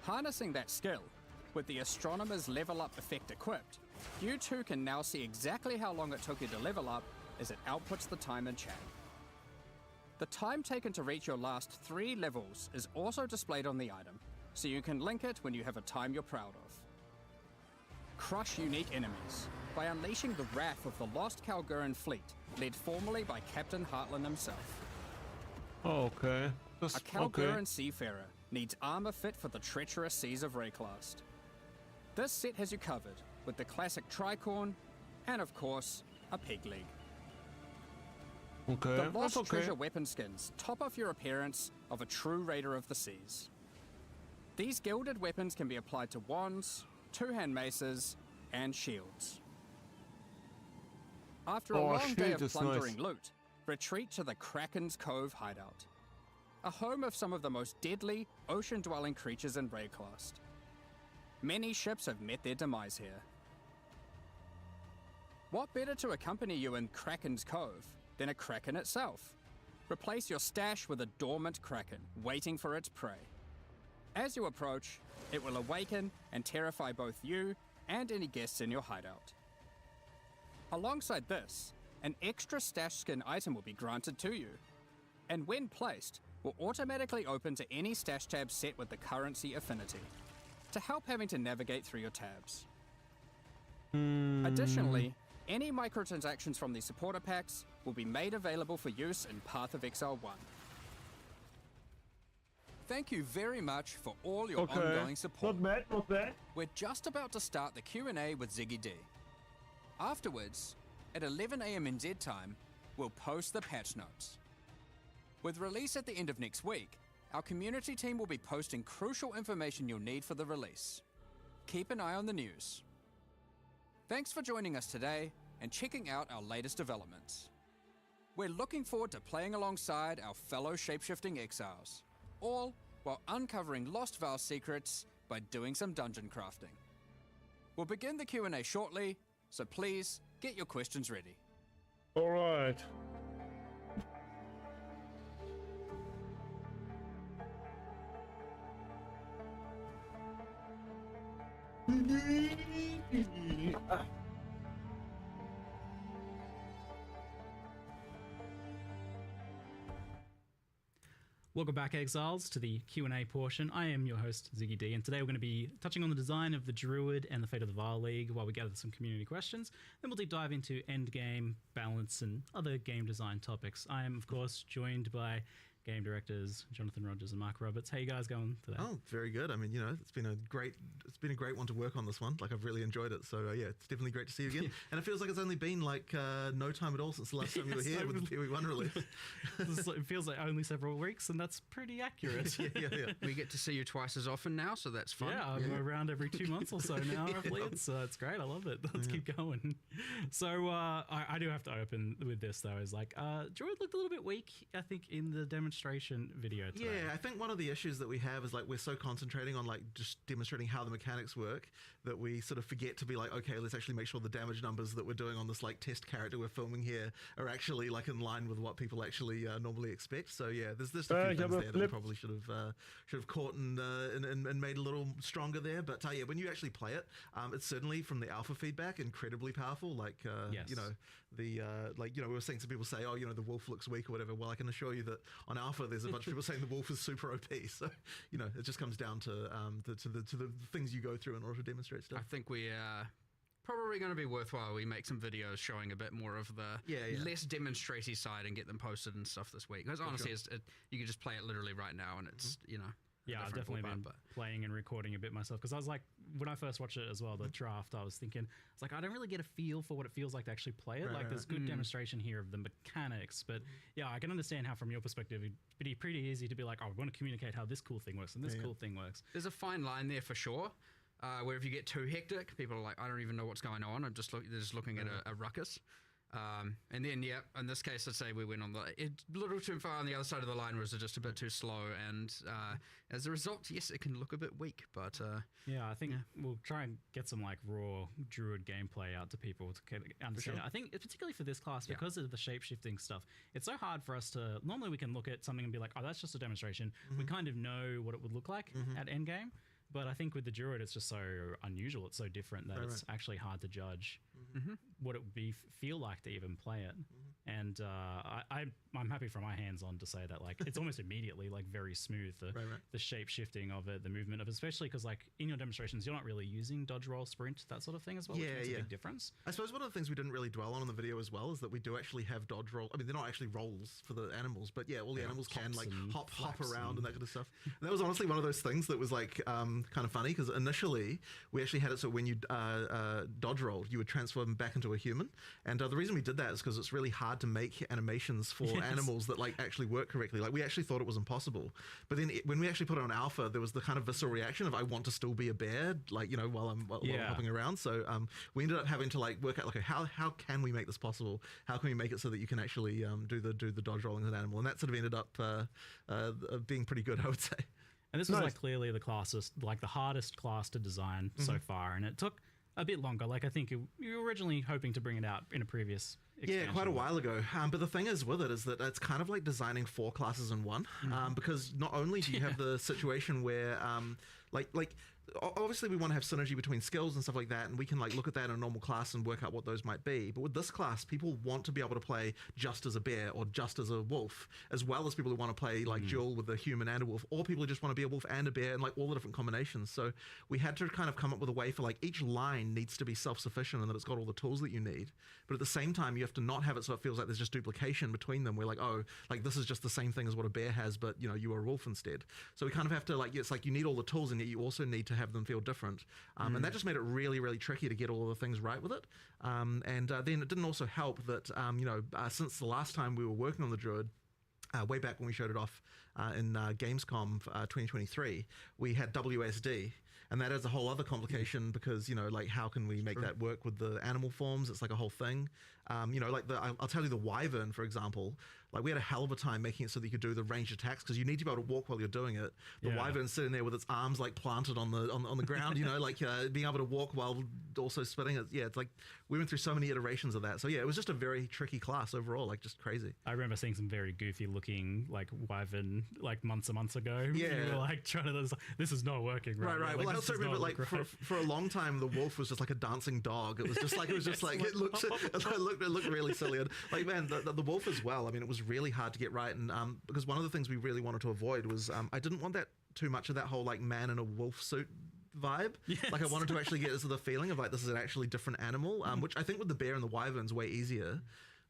Harnessing that skill, with the Astronomer's level up effect equipped, you too can now see exactly how long it took you to level up as it outputs the time in chat. The time taken to reach your last 3 levels is also displayed on the item, so you can link it when you have a time you're proud of. Crush unique enemies by unleashing the wrath of the lost Kalgurin fleet, led formerly by Captain Heartland himself. Oh, okay. Das, A Kalgurin okay. seafarer needs armor fit for the treacherous seas of Rayclast. This set has you covered with the classic tricorn and, of course, a peg leg. Okay, The that's Lost okay. Treasure weapon skins top off your appearance of a true raider of the seas. These gilded weapons can be applied to wands, 2-hand maces, and shields. After a Oh, long day shield of is plundering nice. loot, retreat to the Kraken's Cove hideout, a home of some of the most deadly ocean-dwelling creatures in Rayclast. Many ships have met their demise here. What better to accompany you in Kraken's Cove than a Kraken itself? Replace your stash with a dormant Kraken, waiting for its prey. As you approach, it will awaken and terrify both you and any guests in your hideout. Alongside this, an extra stash skin item will be granted to you, and when placed, will automatically open to any stash tab set with the currency affinity, to help having to navigate through your tabs. Additionally, any microtransactions from these supporter packs will be made available for use in Path of Exile 1. Thank you very much for all your Okay. ongoing support. Not bad, not bad. We're just about to start the Q&A with Ziggy D. Afterwards, at 11 AM NZ time, we'll post the patch notes. With release at the end of next week, our community team will be posting crucial information you'll need for the release. Keep an eye on the news. Thanks for joining us today and checking out our latest developments. We're looking forward to playing alongside our fellow shapeshifting exiles, all while uncovering Lost Val secrets by doing some dungeon crafting. We'll begin the Q&A shortly, so please get your questions ready. All right. Welcome back, Exiles, to the Q&A portion. I am your host, Ziggy D, and today we're going to be touching on the design of the Druid and the fate of the Vile League while we gather some community questions. Then we'll deep dive into endgame, balance, and other game design topics. I am, of course, joined by game directors Jonathan Rogers and Mark Roberts. How you guys going today? Oh, very good. I mean, you know, it's been a great one to work on this one. Like, I've really enjoyed it. So yeah, it's definitely great to see you again. And it feels like it's only been like no time at all since the last time you were here with the PoE1 release. It feels like only several weeks, and that's pretty accurate. yeah. We get to see you twice as often now, so that's fun. Yeah, I'm around every 2 months or so now, roughly. It's great. I love it. Let's keep going. So I do have to open with this, though, is like, Druid looked a little bit weak, I think, in the demonstration video today. Yeah, I think one of the issues that we have is like we're so concentrating on like just demonstrating how the mechanics work that we sort of forget to be like, okay, let's actually make sure the damage numbers that we're doing on this like test character we're filming here are actually like in line with what people actually normally expect. So yeah, there's a few things there that we probably should have caught and made a little stronger there. But yeah, when you actually play it, it's certainly from the alpha feedback incredibly powerful. Like yes. you know, the like, you know, we were seeing some people say, oh, you know, the wolf looks weak or whatever. Well, I can assure you that on alpha there's a bunch of people saying the wolf is super OP. So you know, it just comes down to the things you go through in order to demonstrate stuff. I think we probably going to be worthwhile. We make some videos showing a bit more of the less demonstraty side and get them posted and stuff this week. Because honestly, you can just play it literally right now, and it's you know. Yeah, I've definitely been playing and recording a bit myself, because I was like, when I first watched it as well, the draft, I was thinking, it's like, I don't really get a feel for what it feels like to actually play it. There's good demonstration here of the mechanics, but yeah, I can understand how from your perspective, it'd be pretty easy to be like, oh, we want to communicate how this cool thing works and this cool thing works. There's a fine line there for sure, where if you get too hectic, people are like, I don't even know what's going on. They're just looking at a ruckus. And then, yeah, in this case, let's say we went on a little too far on the other side of the line, was just a bit too slow, and as a result, yes, it can look a bit weak, but yeah, I think we'll try and get some like raw Druid gameplay out to people to understand it. I think particularly for this class, because of the shape-shifting stuff, it's so hard for us to, normally we can look at something and be like, oh, that's just a demonstration. We kind of know what it would look like at endgame. But I think with the Druid, it's just so unusual. It's so different that it's actually hard to judge what it would feel like to even play it. And I'm happy from my hands on to say that like it's almost immediately like very smooth, the shape shifting of it, the movement of it, especially because like in your demonstrations, you're not really using dodge, roll, sprint, that sort of thing as well, which makes a big difference. I suppose one of the things we didn't really dwell on in the video as well is that we do actually have dodge roll. I mean, they're not actually rolls for the animals, but yeah, all the animals can like hop around and that kind of stuff. And that was honestly one of those things that was like kind of funny, because initially we actually had it so when you dodge rolled, you would transform back into a human. And the reason we did that is because it's really hard to make animations for animals that like actually work correctly. Like we actually thought it was impossible, but then when we actually put it on alpha, there was the kind of visceral reaction of I want to still be a bear, like, you know, while I'm hopping around. So we ended up having to like work out like how can we make this possible? How can we make it so that you can actually do the dodge rolling as an animal? And that sort of ended up being pretty good, I would say. And this was like clearly the hardest class to design so far, and it took a bit longer. Like I think you were originally hoping to bring it out in a previous expansion. Yeah, quite a while ago. But the thing is with it is that it's kind of like designing 4 classes in one, because not only do you have the situation where like obviously we want to have synergy between skills and stuff like that, and we can like look at that in a normal class and work out what those might be. But with this class, people want to be able to play just as a bear or just as a wolf, as well as people who want to play like dual with a human and a wolf, or people who just want to be a wolf and a bear, and like all the different combinations. So we had to kind of come up with a way for like each line needs to be self-sufficient and that it's got all the tools that you need. But at the same time, you have to not have it so it feels like there's just duplication between them. We're like, oh, like this is just the same thing as what a bear has, but you know, you are a wolf instead. So we kind of have to like, it's like you need all the tools, and yet you also need to have them feel different. And that just made it really, really tricky to get all of the things right with it. And then it didn't also help that, since the last time we were working on the Druid, way back when we showed it off in Gamescom 2023, we had WSD. And that is a whole other complication because, you know, like how can we make that work with the animal forms? It's like a whole thing. You know, like I'll tell you the wyvern, for example, like we had a hell of a time making it so that you could do the ranged attacks, because you need to be able to walk while you're doing it. The wyvern's sitting there with its arms like planted on the ground, you know, like being able to walk while also spinning it. Yeah, it's like we went through so many iterations of that. So yeah, it was just a very tricky class overall, like just crazy. I remember seeing some very goofy looking like wyvern like months and months ago. Yeah, you were like trying to, this is not working. Right. Like, Well, I also remember like for a long time the wolf was just like a dancing dog. It was just like it looked really silly. And like man, the wolf as well. I mean, it was really hard to get right, and because one of the things we really wanted to avoid was I didn't want that too much of that whole like man in a wolf suit vibe. Yes. Like I wanted to actually get this the feeling of like this is an actually different animal, which I think with the bear and the wyvern's way easier.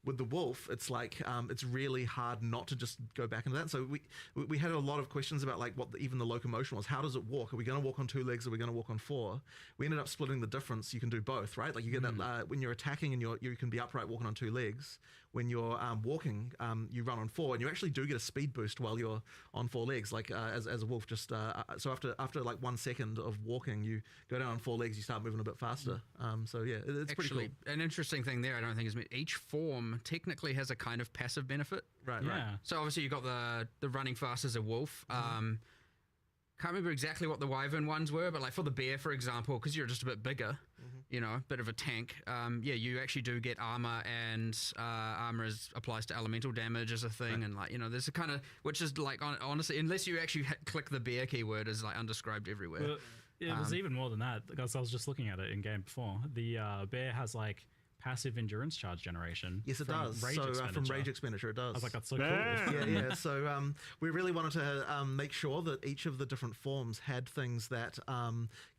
With the wolf, it's like it's really hard not to just go back into that. So we had a lot of questions about like what even the locomotion was. How does it walk? Are we going to walk on 2 legs? Are we going to walk on 4? We ended up splitting the difference. You can do both, right? Like you get that when you're attacking and you can be upright walking on 2 legs. When you're walking, you run on 4, and you actually do get a speed boost while you're on 4 legs. Like as a wolf, just so after like 1 second of walking, you go down on 4 legs. You start moving a bit faster. So yeah, it's actually pretty cool. An interesting thing there. I don't think is each form technically has a kind of passive benefit. Right. So obviously you got the running fast as a wolf. Can't remember exactly what the wyvern ones were, but like for the bear, for example, because you're just a bit bigger, you know, a bit of a tank. You actually do get armor, and armor applies to elemental damage as a thing, and like, you know, there's a kind of, which is like honestly, unless you actually click the bear keyword, is like undescribed everywhere. Well, it was even more than that, because I was just looking at it in game before. The bear has like passive endurance charge generation. Yes, it does. From rage expenditure, it does. I was like, that's so cool. Yeah. So we really wanted to make sure that each of the different forms had things that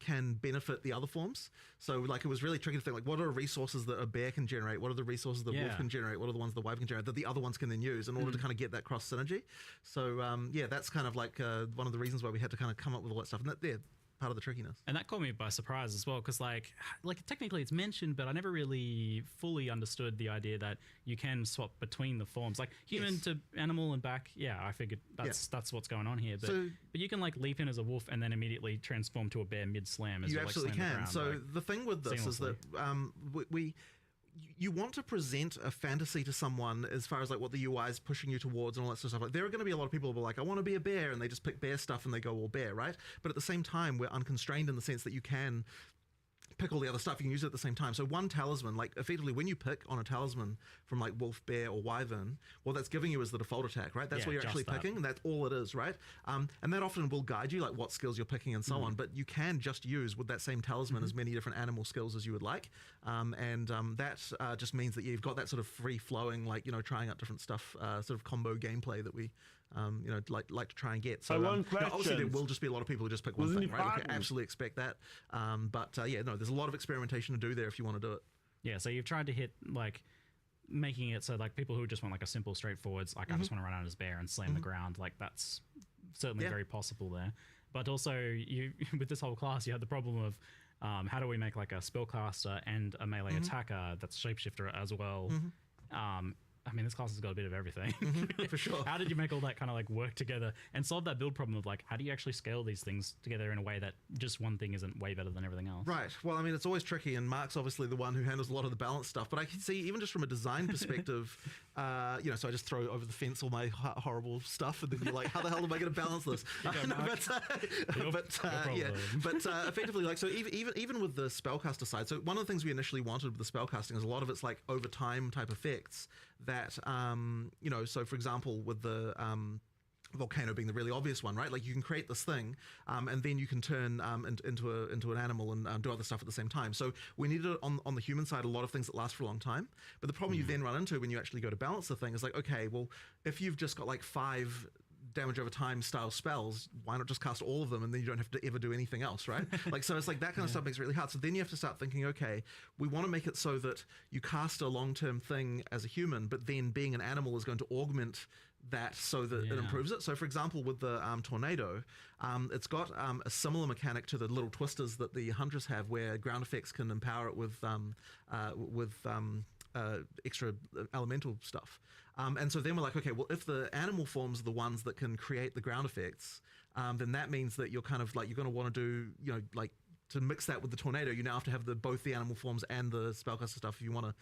can benefit the other forms. So like it was really tricky to think like, what are resources that a bear can generate? What are the resources the wolf can generate? What are the ones the wyvern can generate that the other ones can then use in order to kind of get that cross synergy? So that's kind of like one of the reasons why we had to kind of come up with all that stuff. And that part of the trickiness. And that caught me by surprise as well, because like technically it's mentioned, but I never really fully understood the idea that you can swap between the forms, like human to animal and back. Yeah, I figured that's what's going on here. But you can like leap in as a wolf and then immediately transform to a bear mid slam. You absolutely can. So the thing with this is that you want to present a fantasy to someone as far as like what the UI is pushing you towards and all that sort of stuff. Like there are going to be a lot of people who are like, I want to be a bear, and they just pick bear stuff and they go all bear, right? But at the same time, we're unconstrained in the sense that you can pick all the other stuff. You can use it at the same time. So one talisman, like effectively when you pick on a talisman from like wolf, bear, or wyvern, what that's giving you is the default attack, right? That's what you're actually picking, and that's all it is, right? And that often will guide you like what skills you're picking and so on, but you can just use with that same talisman as many different animal skills as you would like. That just means that you've got that sort of free flowing, like, you know, trying out different stuff, sort of combo gameplay that we like to try and get. So obviously there will just be a lot of people who just pick one thing, right? Like, I absolutely expect that. There's a lot of experimentation to do there if you want to do it. Yeah, so you've tried to hit like making it so like people who just want like a simple straightforwards, like I just want to run out as bear and slam the ground, like that's certainly very possible there. But also you with this whole class you had the problem of how do we make like a spellcaster and a melee attacker that's shapeshifter as well. I mean, this class has got a bit of everything. For sure. How did you make all that kind of like work together and solve that build problem of like, how do you actually scale these things together in a way that just one thing isn't way better than everything else? Right. Well, I mean, it's always tricky, and Mark's obviously the one who handles a lot of the balance stuff, but I can see even just from a design perspective, so I just throw over the fence all my horrible stuff, and then you're like, how the hell am I going to balance this? Effectively, like, so even with the spellcaster side, so one of the things we initially wanted with the spellcasting is a lot of it's like over time type effects that, so for example, with the volcano being the really obvious one, right? Like you can create this thing, and then you can turn into an animal and do other stuff at the same time. So we needed on the human side a lot of things that last for a long time. But the problem you then run into when you actually go to balance the thing is like, okay, well, if you've just got like 5 damage over time style spells, why not just cast all of them and then you don't have to ever do anything else, right? Like, so it's like that kind of stuff makes it really hard. So then you have to start thinking, okay, we want to make it so that you cast a long-term thing as a human, but then being an animal is going to augment that so that it improves it. So for example, with the tornado, it's got a similar mechanic to the little twisters that the hunters have, where ground effects can empower it with extra elemental stuff. And so then we're like, okay, well, if the animal forms are the ones that can create the ground effects, then that means that you're kind of like, you're going to want to do, like to mix that with the tornado, you now have to have both the animal forms and the spellcaster stuff if you want to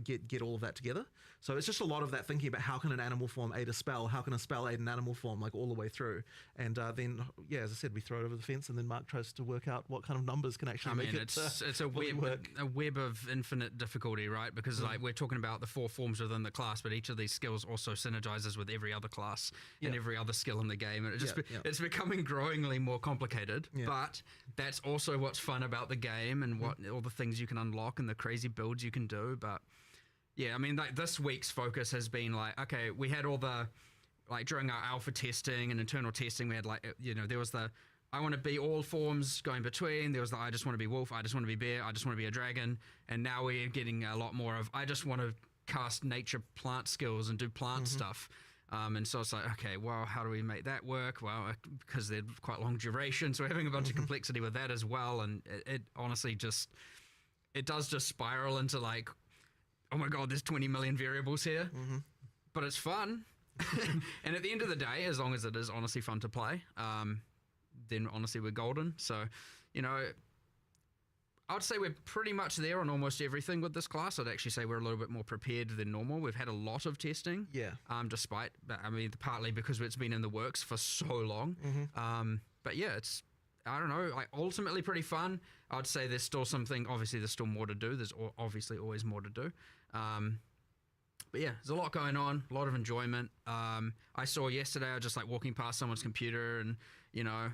get all of that together. So it's just a lot of that thinking about how can an animal form aid a spell, how can a spell aid an animal form, like all the way through. And then, yeah, as I said, we throw it over the fence, and then Mark tries to work out what kind of numbers can actually make it it's a web of infinite difficulty, right? Because like we're talking about the 4 forms within the class, but each of these skills also synergizes with every other class and every other skill in the game, and it's becoming growingly more complicated. But that's also what's fun about the game, and what all the things you can unlock and the crazy builds you can do. But yeah, I mean, like this week's focus has been like, okay, we had all the, like during our alpha testing and internal testing, we had like, you know, there was the I want to be all forms going between, there was the I just want to be wolf, I just want to be bear, I just want to be a dragon, and now we're getting a lot more of I just want to cast nature plant skills and do plant stuff. And so it's like, okay, well, how do we make that work? Well, because they're quite long duration, so we're having a bunch of complexity with that as well. And it honestly just, it does just spiral into like, oh my God, there's 20 million variables here, but it's fun. And at the end of the day, as long as it is honestly fun to play, then honestly we're golden. So, you know, I would say we're pretty much there on almost everything with this class. I'd actually say we're a little bit more prepared than normal. We've had a lot of testing. Despite, I mean, partly because it's been in the works for so long. But yeah, it's, I don't know, like ultimately pretty fun. I'd say there's still something, obviously there's still more to do. There's obviously always more to do. But yeah, there's a lot going on, a lot of enjoyment. I saw yesterday, I was just like walking past someone's computer and, you know,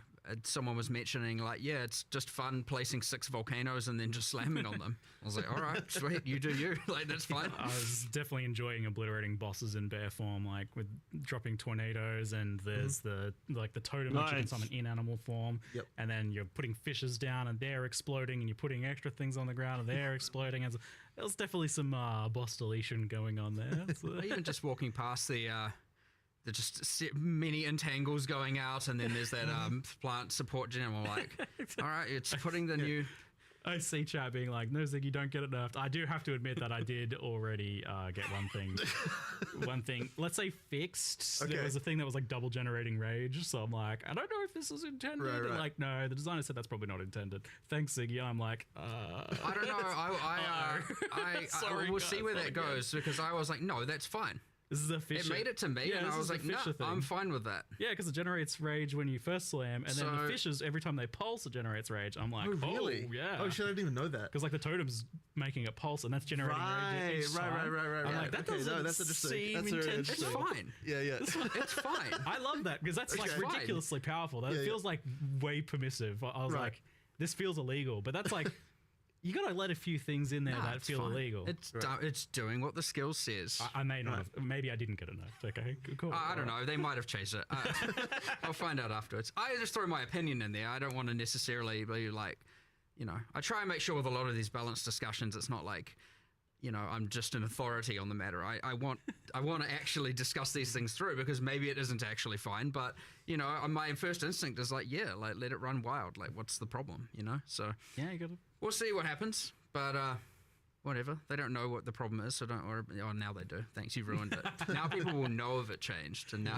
someone was mentioning like, yeah, it's just fun placing 6 volcanoes and then just slamming on them. I was like, all right, sweet, you do you. Like, that's fine. I was definitely enjoying obliterating bosses in bear form, like with dropping tornadoes, and there's the totem which you can summon in animal form. And then you're putting fishes down and they're exploding, and you're putting extra things on the ground and they're exploding. And there was definitely some boss deletion going on there. So. Even just walking past the just many entangles going out, and then there's that plant support gem. I'm like, all right, it's putting the new... I see chat being like, no, Zig, you don't get it nerfed. I do have to admit that I did already get one thing, let's say fixed. Okay. There was a thing that was like double generating rage. So I'm like, I don't know if this is intended. Right. And like, no, the designer said that's probably not intended. Thanks, Ziggy. I'm like, I don't know. We'll see where that goes, because I was like, no, that's fine. This is a fish. It made it to me, and I was like, no, I'm fine with that. Yeah, because it generates rage when you first slam, and then the fishes, every time they pulse, it generates rage. I'm like, oh, really? Yeah. Oh, shit, I didn't even know that. Because like the totem's making it pulse, and that's generating rage. Right. I'm like, that doesn't seem intentional. It's fine. Yeah. It's fine. I love that, because that's like ridiculously powerful. That feels like way permissive. I was like, this feels illegal, but that's like... You gotta let a few things in there that feel illegal. It's doing what the skill says. I may not have. Maybe I didn't get enough. Okay, cool. I don't know. They might have changed it. I'll find out afterwards. I just throw my opinion in there. I don't want to necessarily be like, you know, I try and make sure with a lot of these balanced discussions, it's not like, you know, I'm just an authority on the matter. I want to actually discuss these things through, because maybe it isn't actually fine, but you know, my first instinct is like, yeah, like let it run wild. Like, what's the problem? You know, so yeah, you gotta. We'll see what happens, but whatever. They don't know what the problem is, so don't worry. Oh, now they do. Thanks, you ruined it. Now people will know if it changed, and now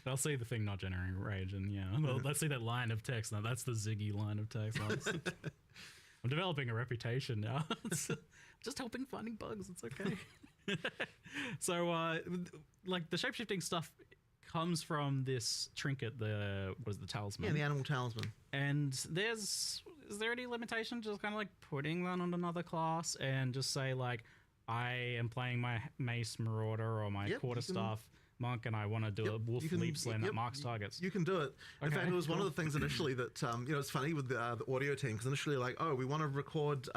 they'll see the thing not generating rage, and let's see that line of text. Now that's the Ziggy line of text. I'm developing a reputation now. It's just helping finding bugs. It's okay. So, like the shapeshifting stuff comes from this trinket, the talisman? Yeah, the animal talisman. And is there any limitation to just kind of like putting that on another class and just say like, I am playing my Mace Marauder or my Quarterstaff monk, and I want to do a wolf leap slam that marks targets. You can do it. In fact, it was one of the things initially that it's funny with the audio team, because initially like, oh, we want to record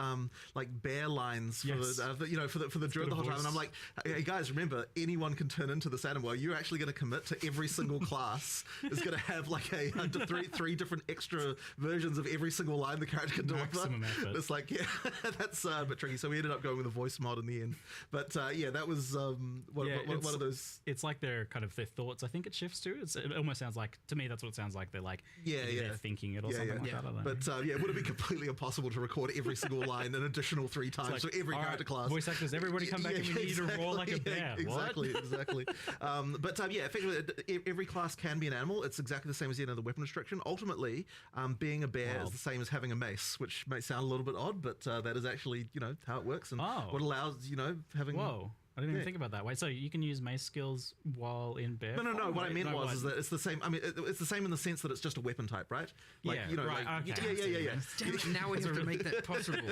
like bear lines for the druid the whole time, and I'm like, hey guys, remember, anyone can turn into this animal. You're actually going to commit to every single class is going to have like three different extra versions of every single line the character can deliver. Maximum effort. It's like, yeah, that's a bit tricky. So we ended up going with a voice mod in the end. But that was one of those. It's like they're their kind of their thoughts, I think it shifts to. It almost sounds like, to me, that's what it sounds like. They're like, they're thinking it or something like that. I don't know. But would it be completely impossible to record every single line an additional 3 times like, for every character class? Voice actors, everybody come back and we need to roar like a bear. Exactly. Effectively, every class can be an animal. It's exactly the same as the weapon restriction. Ultimately, being a bear is the same as having a mace, which may sound a little bit odd, but that is actually how it works and what allows having. Whoa. I didn't even think about that. Wait, so you can use mace skills while in bear? No. What I meant was that it's the same. I mean, it's the same in the sense that it's just a weapon type, right? Like, right. Yeah. Damn it, now we have to make that possible.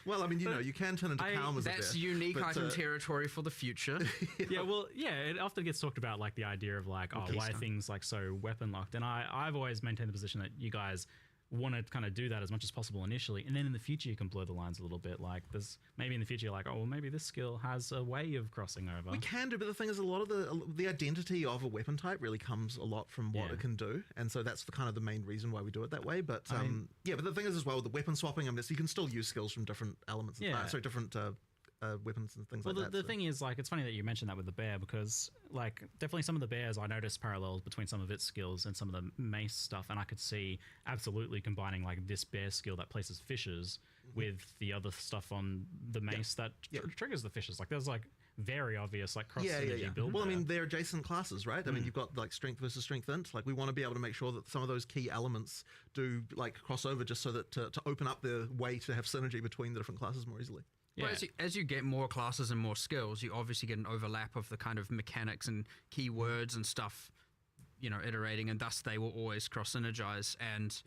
Well, I mean, you can turn into Calm as a bear. That's unique item territory for the future. It often gets talked about, like, the idea of, like, why are things, like, so weapon locked? And I've always maintained the position that you guys want to kind of do that as much as possible initially, and then in the future you can blur the lines a little bit. Like, there's maybe in the future you're like, maybe this skill has a way of crossing over. We can do, but the thing is, a lot of the identity of a weapon type really comes a lot from what it can do, and so that's the main reason why we do it that way. But but the thing is as well, with the weapon swapping, so you can still use skills from different elements, different weapons and things like that. The thing is, like, it's funny that you mentioned that with the bear, because, like, definitely some of the bears, I noticed parallels between some of its skills and some of the mace stuff, and I could see absolutely combining, like, this bear skill that places fishes with the other stuff on the mace that triggers the fishes. Like, there's, like, very obvious, like, cross synergy build. Well, I mean, they're adjacent classes, right? I mean, you've got, like, strength versus strength int. Like, we want to be able to make sure that some of those key elements do, like, cross over, just so that to open up the way to have synergy between the different classes more easily. Yeah. Well, as you get more classes and more skills, you obviously get an overlap of the kind of mechanics and keywords and stuff, iterating, and thus they will always cross-synergize. And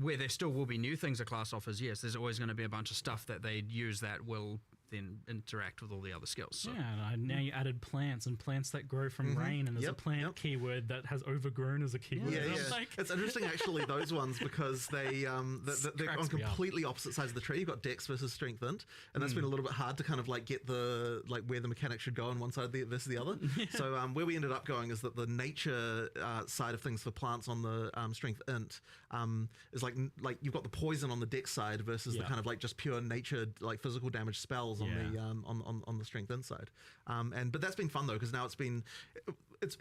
where there still will be new things a class offers, yes, there's always going to be a bunch of stuff that they use that will then interact with all the other skills. So. Yeah, and now you added plants and plants that grow from rain, and there's a plant keyword that has overgrown as a keyword. Yeah. Like... It's interesting, actually, those ones, because they're on completely opposite sides of the tree. You've got Dex versus Strength int, and that's been a little bit hard to kind of like get where the mechanic should go on one side versus the other. So where we ended up going is that the nature side of things for plants on the Strength int is like you've got the poison on the Dex side versus the kind of like just pure nature, like physical damage spells on the strength inside, but that's been fun though, because now it's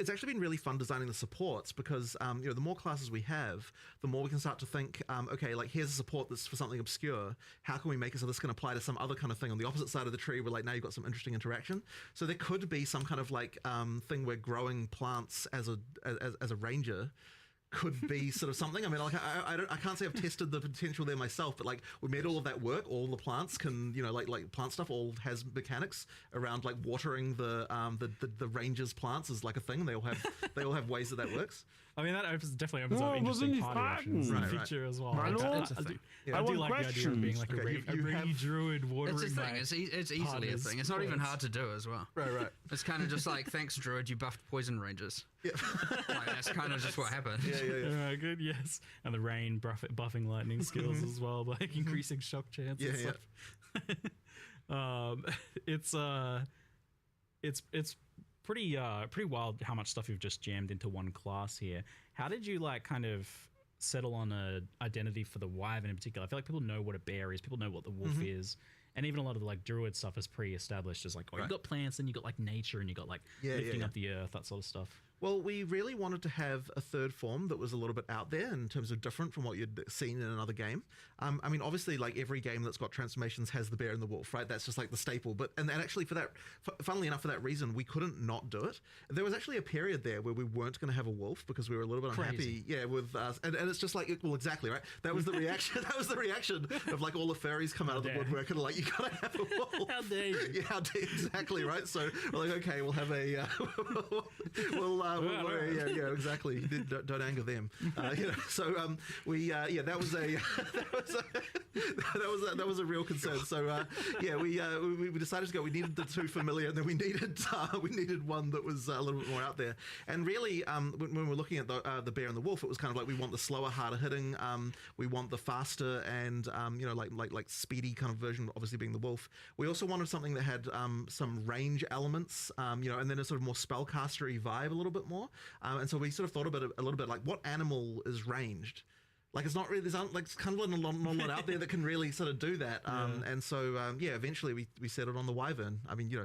actually been really fun designing the supports, because the more classes we have, the more we can start to think, okay, like, here's a support that's for something obscure. How can we make it so this can apply to some other kind of thing on the opposite side of the tree, where, like, now you've got some interesting interaction. So there could be some kind of like thing where growing plants as a ranger could be sort of something. I mean, like, I can't say I've tested the potential there myself, but like, we made all of that work. All the plants can, like plant stuff all has mechanics around, like, watering the rangers' plants is like a thing. They all have ways that works. I mean, that definitely opens up interesting party options in the future as well. I do like the idea of being like a rainy druid watering. It's a thing. It's easily a thing. It's not even hard to do as well. Right. It's kind of just like, thanks, druid, you buffed poison rangers. Yeah. Like, that's kind of just what happened. Yeah. All right, good, yes. And the rain buffing lightning skills as well, by increasing shock chance and stuff. It's pretty wild how much stuff you've just jammed into one class here. How did you, like, kind of settle on a identity for the wyvern in particular? I feel like people know what a bear is, people know what the wolf is, and even a lot of the, like, druid stuff is pre-established as, like, you've got plants, and you got, like, nature, and you got, like, lifting up the earth, that sort of stuff. Well, we really wanted to have a third form that was a little bit out there in terms of different from what you'd seen in another game. I mean, obviously, like, every game that's got transformations has the bear and the wolf, right? That's just like the staple. But and actually, funnily enough, for that reason, we couldn't not do it. There was actually a period there where we weren't going to have a wolf because we were a little bit unhappy. Yeah, with us, and it's just like, well, exactly, right? That was the reaction. That was the reaction of, like, all the furries come out of the woodwork and, like, you gotta have a wolf. How dare you? Yeah, how dare, exactly, right? So we're like, okay, we'll have a yeah, exactly. Don't anger them. So that was a real concern. So we decided to go. We needed the two familiar, and then we needed one that was a little bit more out there. And really, when we were looking at the bear and the wolf, it was kind of like, we want the slower, harder hitting. We want the faster and like speedy kind of version, obviously being the wolf. We also wanted something that had some range elements, and then a sort of more spellcastery vibe a little bit more. And so we sort of thought about it a little bit like, what animal is ranged? Like it's not really, it's kind of not a lot out there that can really sort of do that. And so eventually we settled on the wyvern. I mean,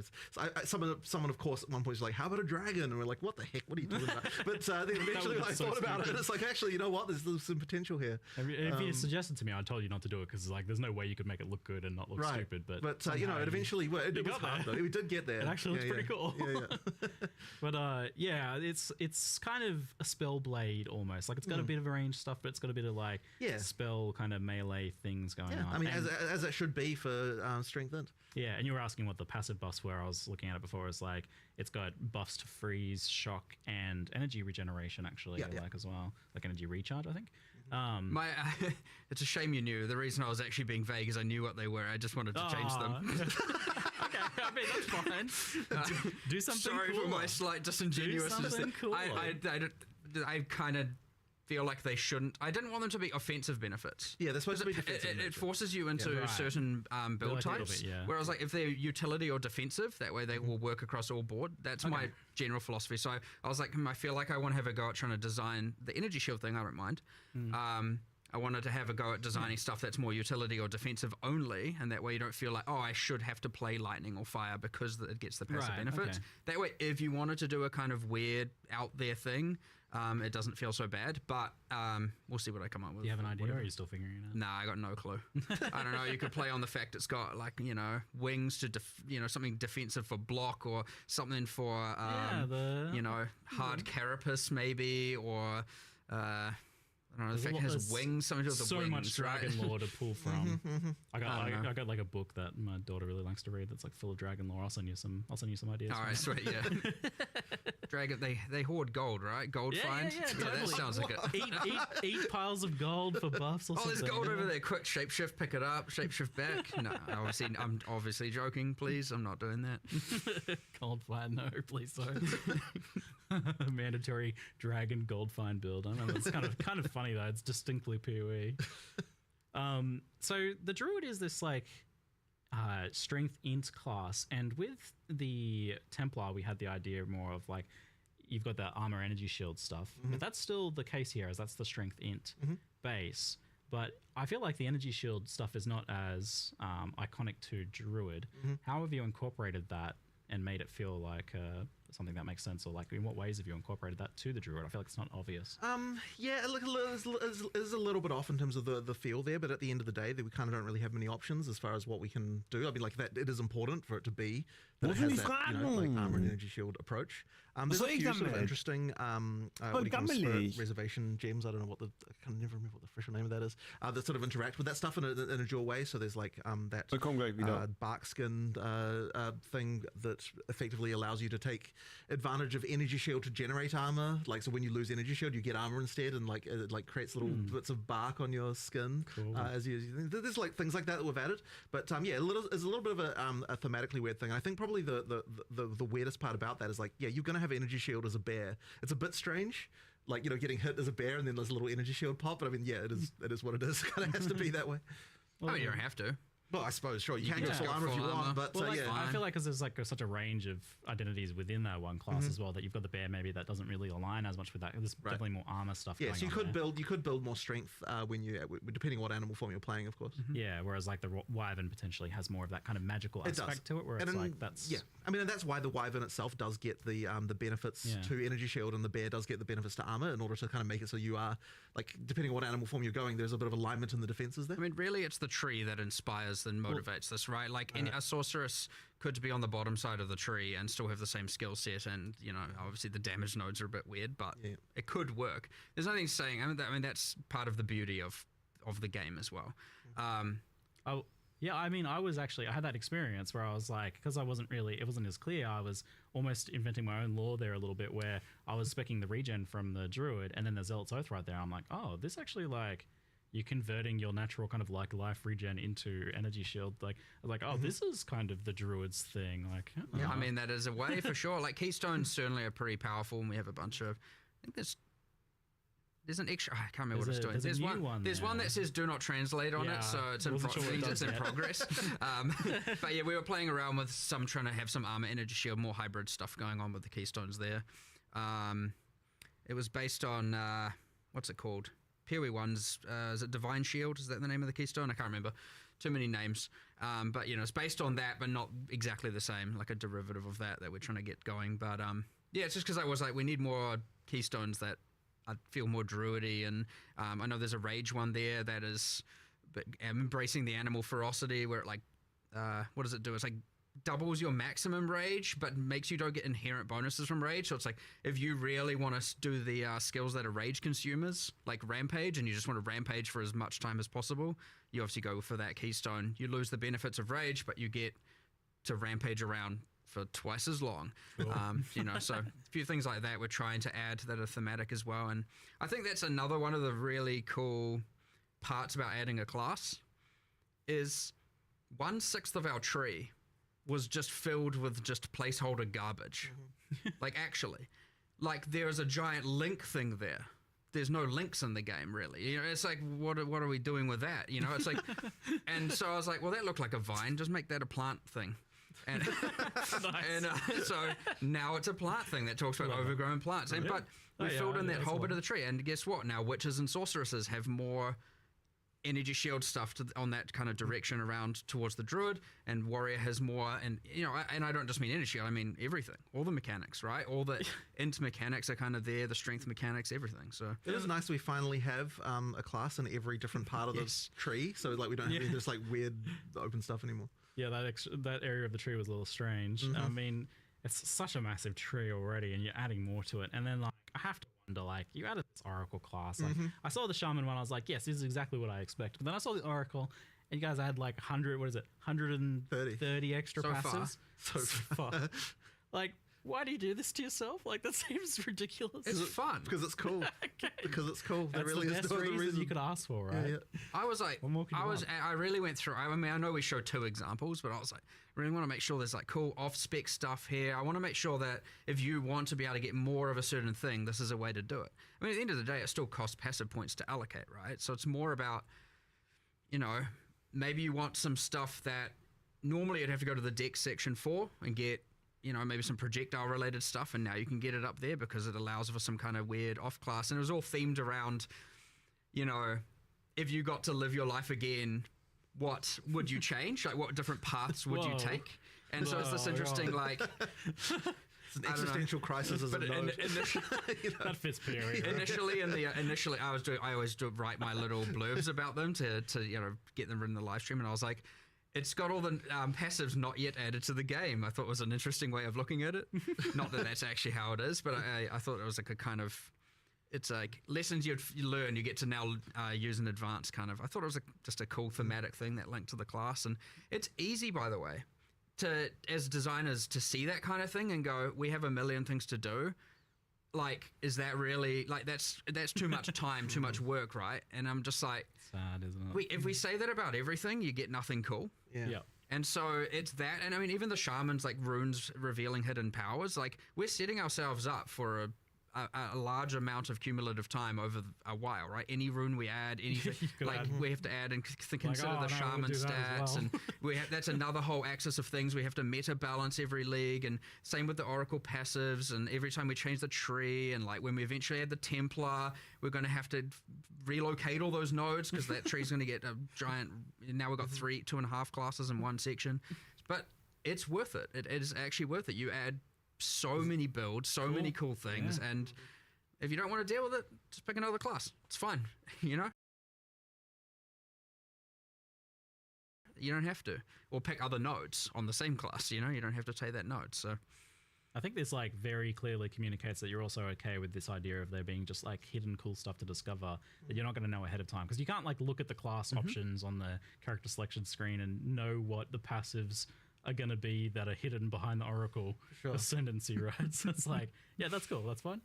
someone of course at one point was like, how about a dragon? And we're like, what the heck? What are you talking about? But then eventually I thought about it, and it's like, actually, you know what? There's some potential here. If you suggested to me, I told you not to do it because like there's no way you could make it look good and not look stupid. But it eventually it was hard though. We did get there. It actually looks pretty cool. Yeah. But it's kind of a spell blade almost. Like it's got a bit of range stuff, but it's got a bit of like spell kind of melee things going on. I mean, as it should be for Strength Int. Yeah, and you were asking what the passive buffs were. I was looking at it before. It's like it's got buffs to freeze, shock, and energy regeneration actually, as well, like energy recharge, I think. It's a shame you knew. The reason I was actually being vague is I knew what they were. I just wanted to change them. Okay, I mean that's fine. Do something. Sorry cooler. for my slight disingenuousness. Do something cooler. I kind of feel like they shouldn't. I didn't want them to be offensive benefits. Yeah, they're supposed to be defensive. It forces you into certain build types. Whereas like if they're utility or defensive, that way they will work across all board. That's my general philosophy. So I was like, I feel like I want to have a go at trying to design the energy shield thing. I don't mind. I wanted to have a go at designing stuff that's more utility or defensive only, and that way you don't feel like, oh, I should have to play lightning or fire because it gets the passive benefits. That way, if you wanted to do a kind of weird out there thing, it doesn't feel so bad, but we'll see what I come up with. Do you have an idea, or are you still figuring it out? Nah, I got no clue. I don't know. You could play on the fact it's got like wings to something defensive for block, or something for hard carapace maybe, or I don't know, the fact it has wings, something to do with the wings, much dragon lore to pull from. I got like a book that my daughter really likes to read that's like full of dragon lore. I'll send you some ideas. All right, sweet, yeah. Dragon, they hoard gold, right? Gold find? Yeah, totally. That sounds like it. Eat piles of gold for buffs or something. There's gold over there. Quick, shapeshift, pick it up, shapeshift back. No, I'm obviously joking, please. I'm not doing that. Gold find, no, please don't. Mandatory dragon gold find build. I know it's kind of funny though. It's distinctly PoE. So the druid is this like strength int class, and with the Templar we had the idea more of like you've got the armor energy shield stuff, but that's still the case here, as that's the strength int base. But I feel like the energy shield stuff is not as iconic to druid. How have you incorporated that and made it feel like something that makes sense, or like in what ways have you incorporated that to the druid? I feel like it's not obvious. Yeah, look, is a little bit off in terms of the feel there, but at the end of the day, we kind of don't really have many options as far as what we can do. I mean, like that, it is important for it to be that it has that, like armor and energy shield approach. There's a few sort of interesting reservation gems. I don't know I can never remember what the official name of that is. That sort of interact with that stuff in a dual way. So there's like that bark skin thing that effectively allows you to take advantage of energy shield to generate armor. Like, so when you lose energy shield, you get armor instead, and like it like creates little bits of bark on your skin. Cool. There's like things like that we've added. But it's a little bit of a thematically weird thing. I think probably the weirdest part about that is like, yeah, you're gonna have energy shield as a bear. It's a bit strange, like, getting hit as a bear and then there's a little energy shield pop. But I mean, yeah, it is what it is. It kind of has to be that way. Well, you don't have to. Well, I suppose, sure, you can go full armor if you want, but I feel like because there's like such a range of identities within that one class as well, that you've got the bear maybe that doesn't really align as much with that. There's definitely more armor stuff. Yeah, so you could build more strength when depending on what animal form you're playing, of course. Yeah, whereas like the wyvern potentially has more of that kind of magical aspect to it, where it's like that's I mean, and that's why the wyvern itself does get the benefits to energy shield, and the bear does get the benefits to armor, in order to kind of make it so you are, like, depending on what animal form you're going, there's a bit of alignment in the defenses there. I mean, really, it's the tree that inspires and motivates this, right? Like, a sorceress could be on the bottom side of the tree and still have the same skill set, and obviously the damage nodes are a bit weird, but it could work. There's nothing saying. I mean, that's part of the beauty of the game as well. Yeah, I mean, I had that experience where I was like, because it wasn't as clear, I was almost inventing my own lore there a little bit, where I was specking the regen from the druid, and then the Zealot's Oath right there. I'm like, oh, this actually, like, you're converting your natural kind of like life regen into energy shield. This is kind of the druid's thing. Like, I mean, that is a way for sure. Like, keystones certainly are pretty powerful, and we have a bunch of, I think there's an extra. I can't remember what it's doing. There's one that says "Do not translate" on it, so it's in progress. But yeah, we were playing around with trying to have some armor, energy shield, more hybrid stuff going on with the keystones there. It was based on what's it called? PoE one's, is it Divine Shield? Is that the name of the keystone? I can't remember. Too many names. But, it's based on that, but not exactly the same, like a derivative of that we're trying to get going. But, yeah, it's just because I was like, we need more keystones that I feel more druidy. And I know there's a rage one there that is embracing the animal ferocity where it, like, what does it do? It's like doubles your maximum rage, but makes you don't get inherent bonuses from rage. So it's like if you really want to do the skills that are rage consumers, like rampage, and you just want to rampage for as much time as possible, you obviously go for that keystone. You lose the benefits of rage, but you get to rampage around for twice as long. Sure. So a few things like that we're trying to add that are thematic as well. And I think that's another one of the really cool parts about adding a class is 1/6 of our tree was just filled with just placeholder garbage. Like actually, like there's a giant link thing there. There's no links in the game really. It's like, what are we doing with that? It's like, and so I was like, well, that looked like a vine. Just make that a plant thing. And, so now it's a plant thing that talks about overgrown plants. And, but we filled in that whole bit of the tree. And guess what? Now witches and sorceresses have more energy shield stuff on that kind of direction around towards the druid, and warrior has more, and and I don't just mean energy shield, I mean everything, all the mechanics, right? All the int mechanics are kind of there, the strength mechanics, everything. So it is nice we finally have a class in every different part of the tree, so like we don't have any just like weird open stuff anymore. Yeah, that area of the tree was a little strange. I mean, it's such a massive tree already, and you're adding more to it, and then like I have to wonder, like, you added this Oracle class. Like, I saw the Shaman one, I was like, yes, this is exactly what I expect. But then I saw the Oracle, and you guys had like 130 extra passives. So far. Like, why do you do this to yourself? Like, that seems ridiculous. It's fun. Because it's cool. Okay. Because it's cool. That's really the best reason you could ask for, right? Yeah. I was like, I really went through, I mean, I know we showed 2 examples, but I was like, I really want to make sure there's like cool off-spec stuff here. I want to make sure that if you want to be able to get more of a certain thing, this is a way to do it. I mean, at the end of the day, it still costs passive points to allocate, right? So it's more about, maybe you want some stuff that normally you'd have to go to the deck section for and get, maybe some projectile related stuff, and now you can get it up there because it allows for some kind of weird off class. And it was all themed around, if you got to live your life again, what would you change? Like, what different paths would you take? And so it's this interesting, like, it's an existential crisis as a node. That fits period. Initially, I always write my little blurbs about them to get them in the live stream, and I was like, it's got all the passives not yet added to the game. I thought it was an interesting way of looking at it. Not that that's actually how it is, but I thought it was like a kind of, it's like lessons you learn, you get to now use in advance kind of. I thought it was just a cool thematic thing that linked to the class. And it's easy, by the way, as designers to see that kind of thing and go, we have a million things to do. Like, is that really, like, that's too much time, too much work, right? And I'm just like, sad, isn't it? If we say that about everything, you get nothing cool. Yeah. And so it's that, and I mean, even the shamans, like runes revealing hidden powers, like we're setting ourselves up for a large amount of cumulative time over a while, right? Any rune we add, anything, like we have to add and consider the shaman stats, and that's another whole axis of things. We have to meta balance every league, and same with the Oracle passives, and every time we change the tree, and like when we eventually add the Templar, we're going to have to relocate all those nodes because that tree's going to get a giant. Now we've got 2.5 classes in one section, but it's worth it. It is actually worth it. You add so many builds, so many cool things, and if you don't want to deal with it, just pick another class. It's fine, You don't have to, or pick other nodes on the same class. You don't have to take that node. So I think this like very clearly communicates that you're also okay with this idea of there being just like hidden cool stuff to discover that you're not going to know ahead of time, because you can't like look at the class options on the character selection screen and know what the passives are going to be that are hidden behind the Oracle ascendancy, right? So it's like, yeah, that's cool, that's fine.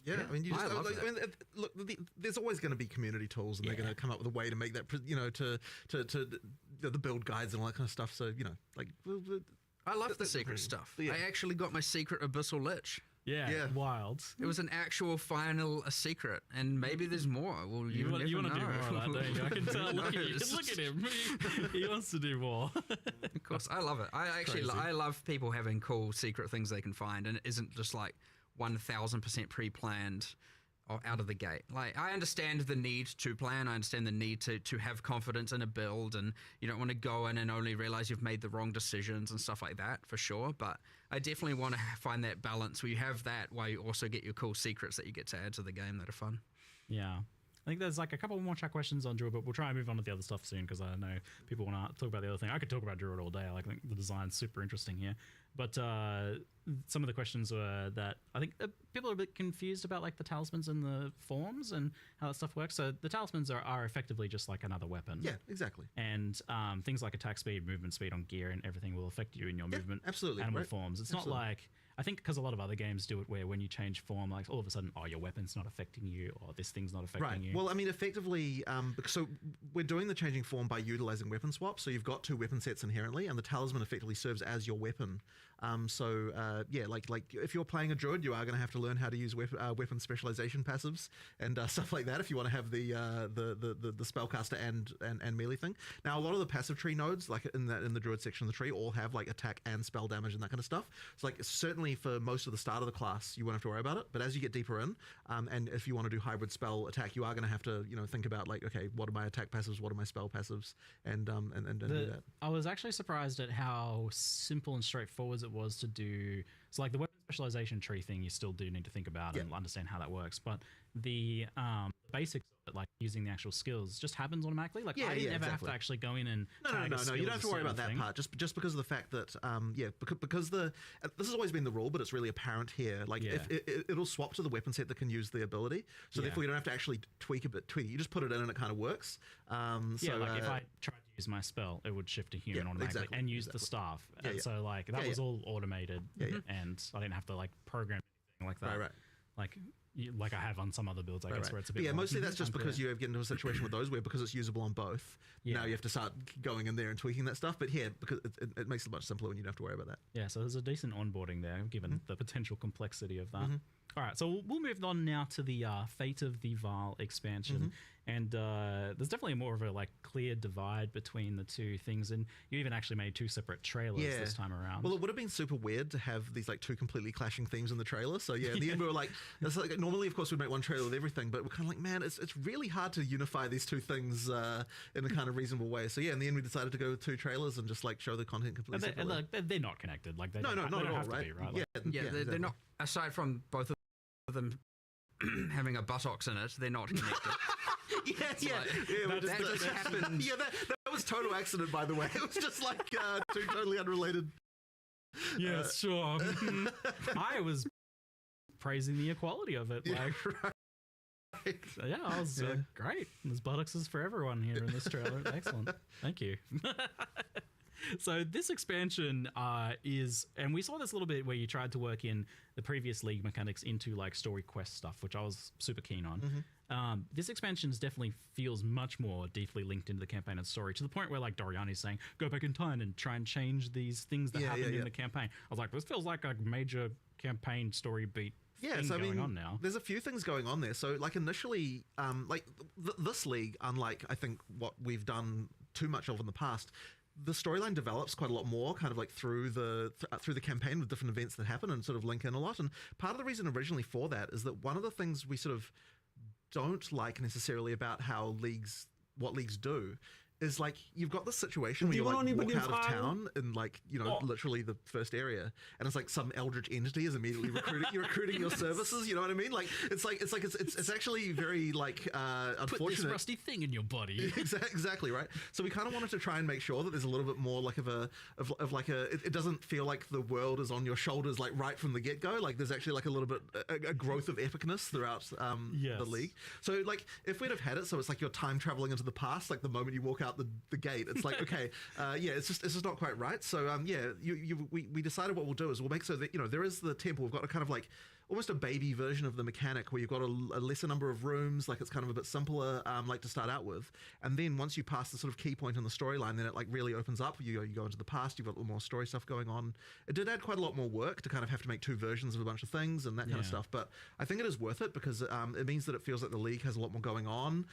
Yeah, I mean, look, there's always going to be community tools, and they're going to come up with a way to make that, to the build guides and all that kind of stuff. So like, I love the secret stuff. I actually got my secret Abyssal Lich. Yeah, wild. It was an actual final secret, and maybe there's more. Well, you want to do more of that, don't you? I can tell. Look at him. He wants to do more. Of course, I love it. I love people having cool secret things they can find, and it isn't just like 1000% pre-planned. out of the gate. Like, I understand the need to plan. I understand the need to have confidence in a build, and you don't want to go in and only realize you've made the wrong decisions and stuff like that, for sure. But I definitely want to find that balance where you have that while you also get your cool secrets that you get to add to the game that are fun. Yeah. I think there's like a couple more chat questions on Druid, but we'll try and move on to the other stuff soon because I know people want to talk about the other thing. I could talk about Druid all day. I think the design's super interesting here. But some of the questions were that I think people are a bit confused about like the talismans and the forms and how that stuff works. So the talismans are effectively just like another weapon. Yeah, exactly. And things like attack speed, movement speed on gear and everything will affect you in your movement. Absolutely. Animal right. forms. It's Absolutely. not like... I think because a lot of other games do it where when you change form, like all of a sudden, oh, your weapon's not affecting you, or this thing's not affecting you. Well, I mean, effectively, so we're doing the changing form by utilizing weapon swaps. So you've got two weapon sets inherently, and the talisman effectively serves as your weapon. Yeah, like if you're playing a druid, you are going to have to learn how to use weapon specialization passives and stuff like that if you want to have the spellcaster and melee thing. Now, a lot of the passive tree nodes, like in the druid section of the tree, all have like attack and spell damage and that kind of stuff. So like certainly for most of the start of the class, you won't have to worry about it. But as you get deeper in, and if you want to do hybrid spell attack, you are going to have to think about like, okay, what are my attack passives, what are my spell passives, and do that. I was actually surprised at how simple and straightforward it was to do. So like the weapon specialization tree thing, you still do need to think about and understand how that works. But the basics of it, like using the actual skills, just happens automatically. Like I didn't ever have to actually go in and no. You don't have to worry about that part. Just because of the fact that because this has always been the rule, but it's really apparent here. Like if it'll swap to the weapon set that can use the ability. So therefore you don't have to actually tweak it. You just put it in and it kind of works. So like if I tried to use my spell, it would shift to human automatically and use the staff. So like that was all automated, and I didn't have to like program anything like that. Right. Like I have on some other builds, I guess, where it's a bit. But more mostly that's just unclear. because you get into a situation with those where because it's usable on both. Now you have to start going in there and tweaking that stuff. But because it makes it much simpler when you don't have to worry about that. Yeah, so there's a decent onboarding there, given the potential complexity of that. All right, so we'll move on now to the Fate of the Vaal expansion, and there's definitely more of a like clear divide between the two things, and you even actually made two separate trailers this time around. Well, it would have been super weird to have these like two completely clashing themes in the trailer. So in the end we were like, it's like normally of course we'd make one trailer with everything, but we're kind of like, man, it's really hard to unify these two things in a kind of reasonable way. So in the end we decided to go with two trailers and just like show the content completely separately. They're not connected. Like they not don't at all, have to right? be, right? They're not. Aside from both of them having a buttocks in it, they're not connected. That just happened. That was total accident, by the way. It was just like two totally unrelated. Yes, sure. I was praising the equality of it. So I was great. There's buttocks for everyone here in this trailer. Excellent. Thank you. So this expansion is, and we saw this a little bit where you tried to work in the previous League mechanics into like story quest stuff, which I was super keen on. This expansion definitely feels much more deeply linked into the campaign and story, to the point where like Doriani's saying, go back in time and try and change these things that happened in the campaign. I was like, this feels like a major campaign story beat. So going on now. There's a few things going on there. So like initially, this League, unlike I think what we've done too much of in the past, the storyline develops quite a lot more kind of like through the campaign with different events that happen and sort of link in a lot. And part of the reason originally for that is that one of the things we sort of don't like necessarily about what leagues do is like you've got this situation where you like walk out of town in like literally the first area, and it's like some eldritch entity is immediately recruiting your services. You know what I mean? Like it's actually very like unfortunate. Put this rusty thing in your body. Exactly right. So we kind of wanted to try and make sure that there's a little bit more like it doesn't feel like the world is on your shoulders like right from the get go. Like there's actually like a little bit a growth of epicness throughout the League. So like if we'd have had it so it's like you're time traveling into the past, like the moment you walk out the gate, it's like okay, it's just not quite right. So we decided what we'll do is we'll make so that there is the temple. We've got a kind of like almost a baby version of the mechanic where you've got a lesser number of rooms, like it's kind of a bit simpler, like to start out with. And then once you pass the sort of key point in the storyline, then it like really opens up. You go into the past, you've got a little more story stuff going on. It did add quite a lot more work to kind of have to make two versions of a bunch of things and that kind of stuff. But I think it is worth it because it means that it feels like the League has a lot more going on.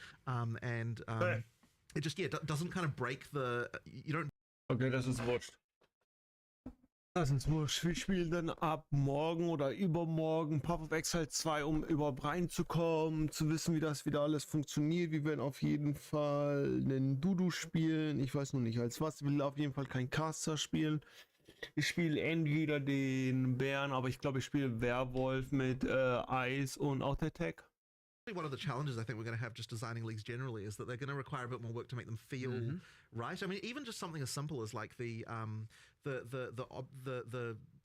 It just doesn't kind of break the you don't. Okay, das ist wurscht. Das ist wurscht. Wir spielen dann ab morgen oder übermorgen Path of Exile 2, um überhaupt reinzukommen, zu wissen, wie das wieder alles funktioniert. Wir werden auf jeden Fall einen Dudu spielen. Ich weiß noch nicht als was. Ich will auf jeden Fall keinen Caster spielen. Ich spiele entweder den Bären, aber ich glaube, ich spiele Werwolf mit Eis und Auto-Attack. One of the challenges I think we're going to have just designing leagues generally is that they're going to require a bit more work to make them feel right. I mean, even just something as simple as like the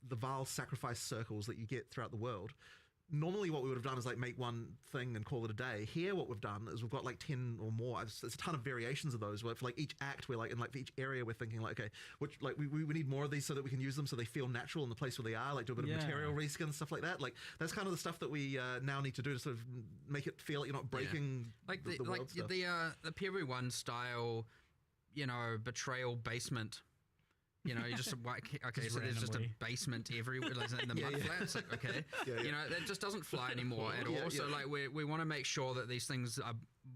Val sacrifice circles that you get throughout the world. Normally what we would have done is like make one thing and call it a day. Here what we've done is we've got like 10 or more. There's a ton of variations of those where for like each act we're like, in like for each area we're thinking like, okay, which like we need more of these so that we can use them so they feel natural in the place where they are, like do a bit of material reskin, stuff like that. Like that's kind of the stuff that we now need to do to sort of make it feel like you're not breaking like the world stuff. the Peru 1 style, you know, betrayal basement. You know, you just okay, just so there's just a basement everywhere, like in the mud flats. Like, okay, you know, that just doesn't fly anymore at all. So like we want to make sure that these things are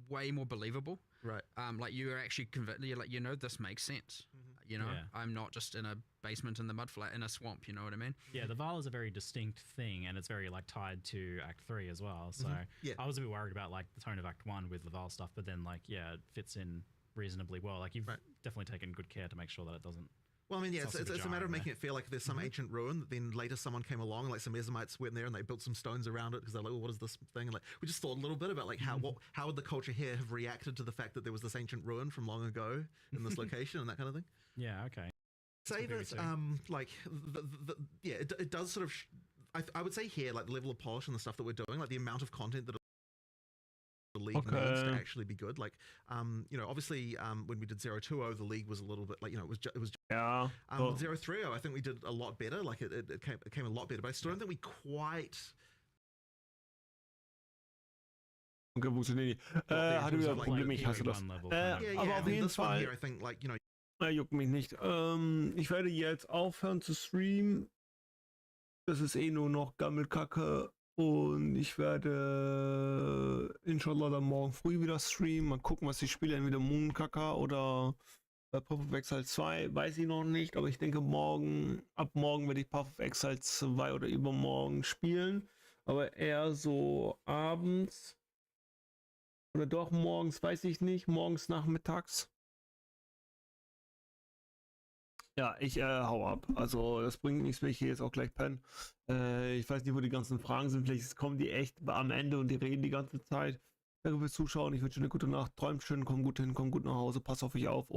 way more believable. Right. Like you are actually convinced. You're like, you know, this makes sense. You know, I'm not just in a basement in the mud flat in a swamp. You know what I mean? Yeah, the Val is a very distinct thing, and it's very like tied to Act 3 as well. So I was a bit worried about like the tone of Act 1 with the Val stuff, but then like it fits in reasonably well. Like you've definitely taken good care to make sure that it doesn't. Well, I mean, yeah, it's a matter of making it feel like there's some ancient ruin that then later someone came along and like some Ezomites went there and they built some stones around it because they're like, well, what is this thing? And like we just thought a little bit about like how would the culture here have reacted to the fact that there was this ancient ruin from long ago in this location and that kind of thing. Yeah, okay. Say that like it does sort of I would say here like the level of polish and the stuff that we're doing, like the amount of content that the league needs to actually be good. Like you know, obviously when we did 020 the league was a little bit like, you know, it was 030 I think we did a lot better. Like it came a lot better, but I still don't think we quite funktioniert nicht. Hatte wieder Probleme, ich hasse das. Aber auf jeden Fall, here, I think, like, you know, juckt mich nicht. Ich werde jetzt aufhören zu streamen. Das ist eh nur noch Gammelkacke. Und ich werde inshallah dann morgen früh wieder streamen. Mal gucken, was ich spiele. Entweder Moonkaka oder Path of Exile 2. Weiß ich noch nicht. Aber ich denke, ab morgen werde ich Path of Exile 2 oder übermorgen spielen. Aber eher so abends. Oder doch morgens, weiß ich nicht. Morgens, nachmittags. Ja, ich hau ab. Also das bringt nichts, wenn ich hier jetzt auch gleich pennen. Ich weiß nicht, wo die ganzen Fragen sind. Vielleicht kommen die echt am Ende und die reden die ganze Zeit. Danke fürs Zuschauen. Ich wünsche eine gute Nacht. Träumt schön, kommt gut hin, kommt gut nach Hause. Passt auf euch auf.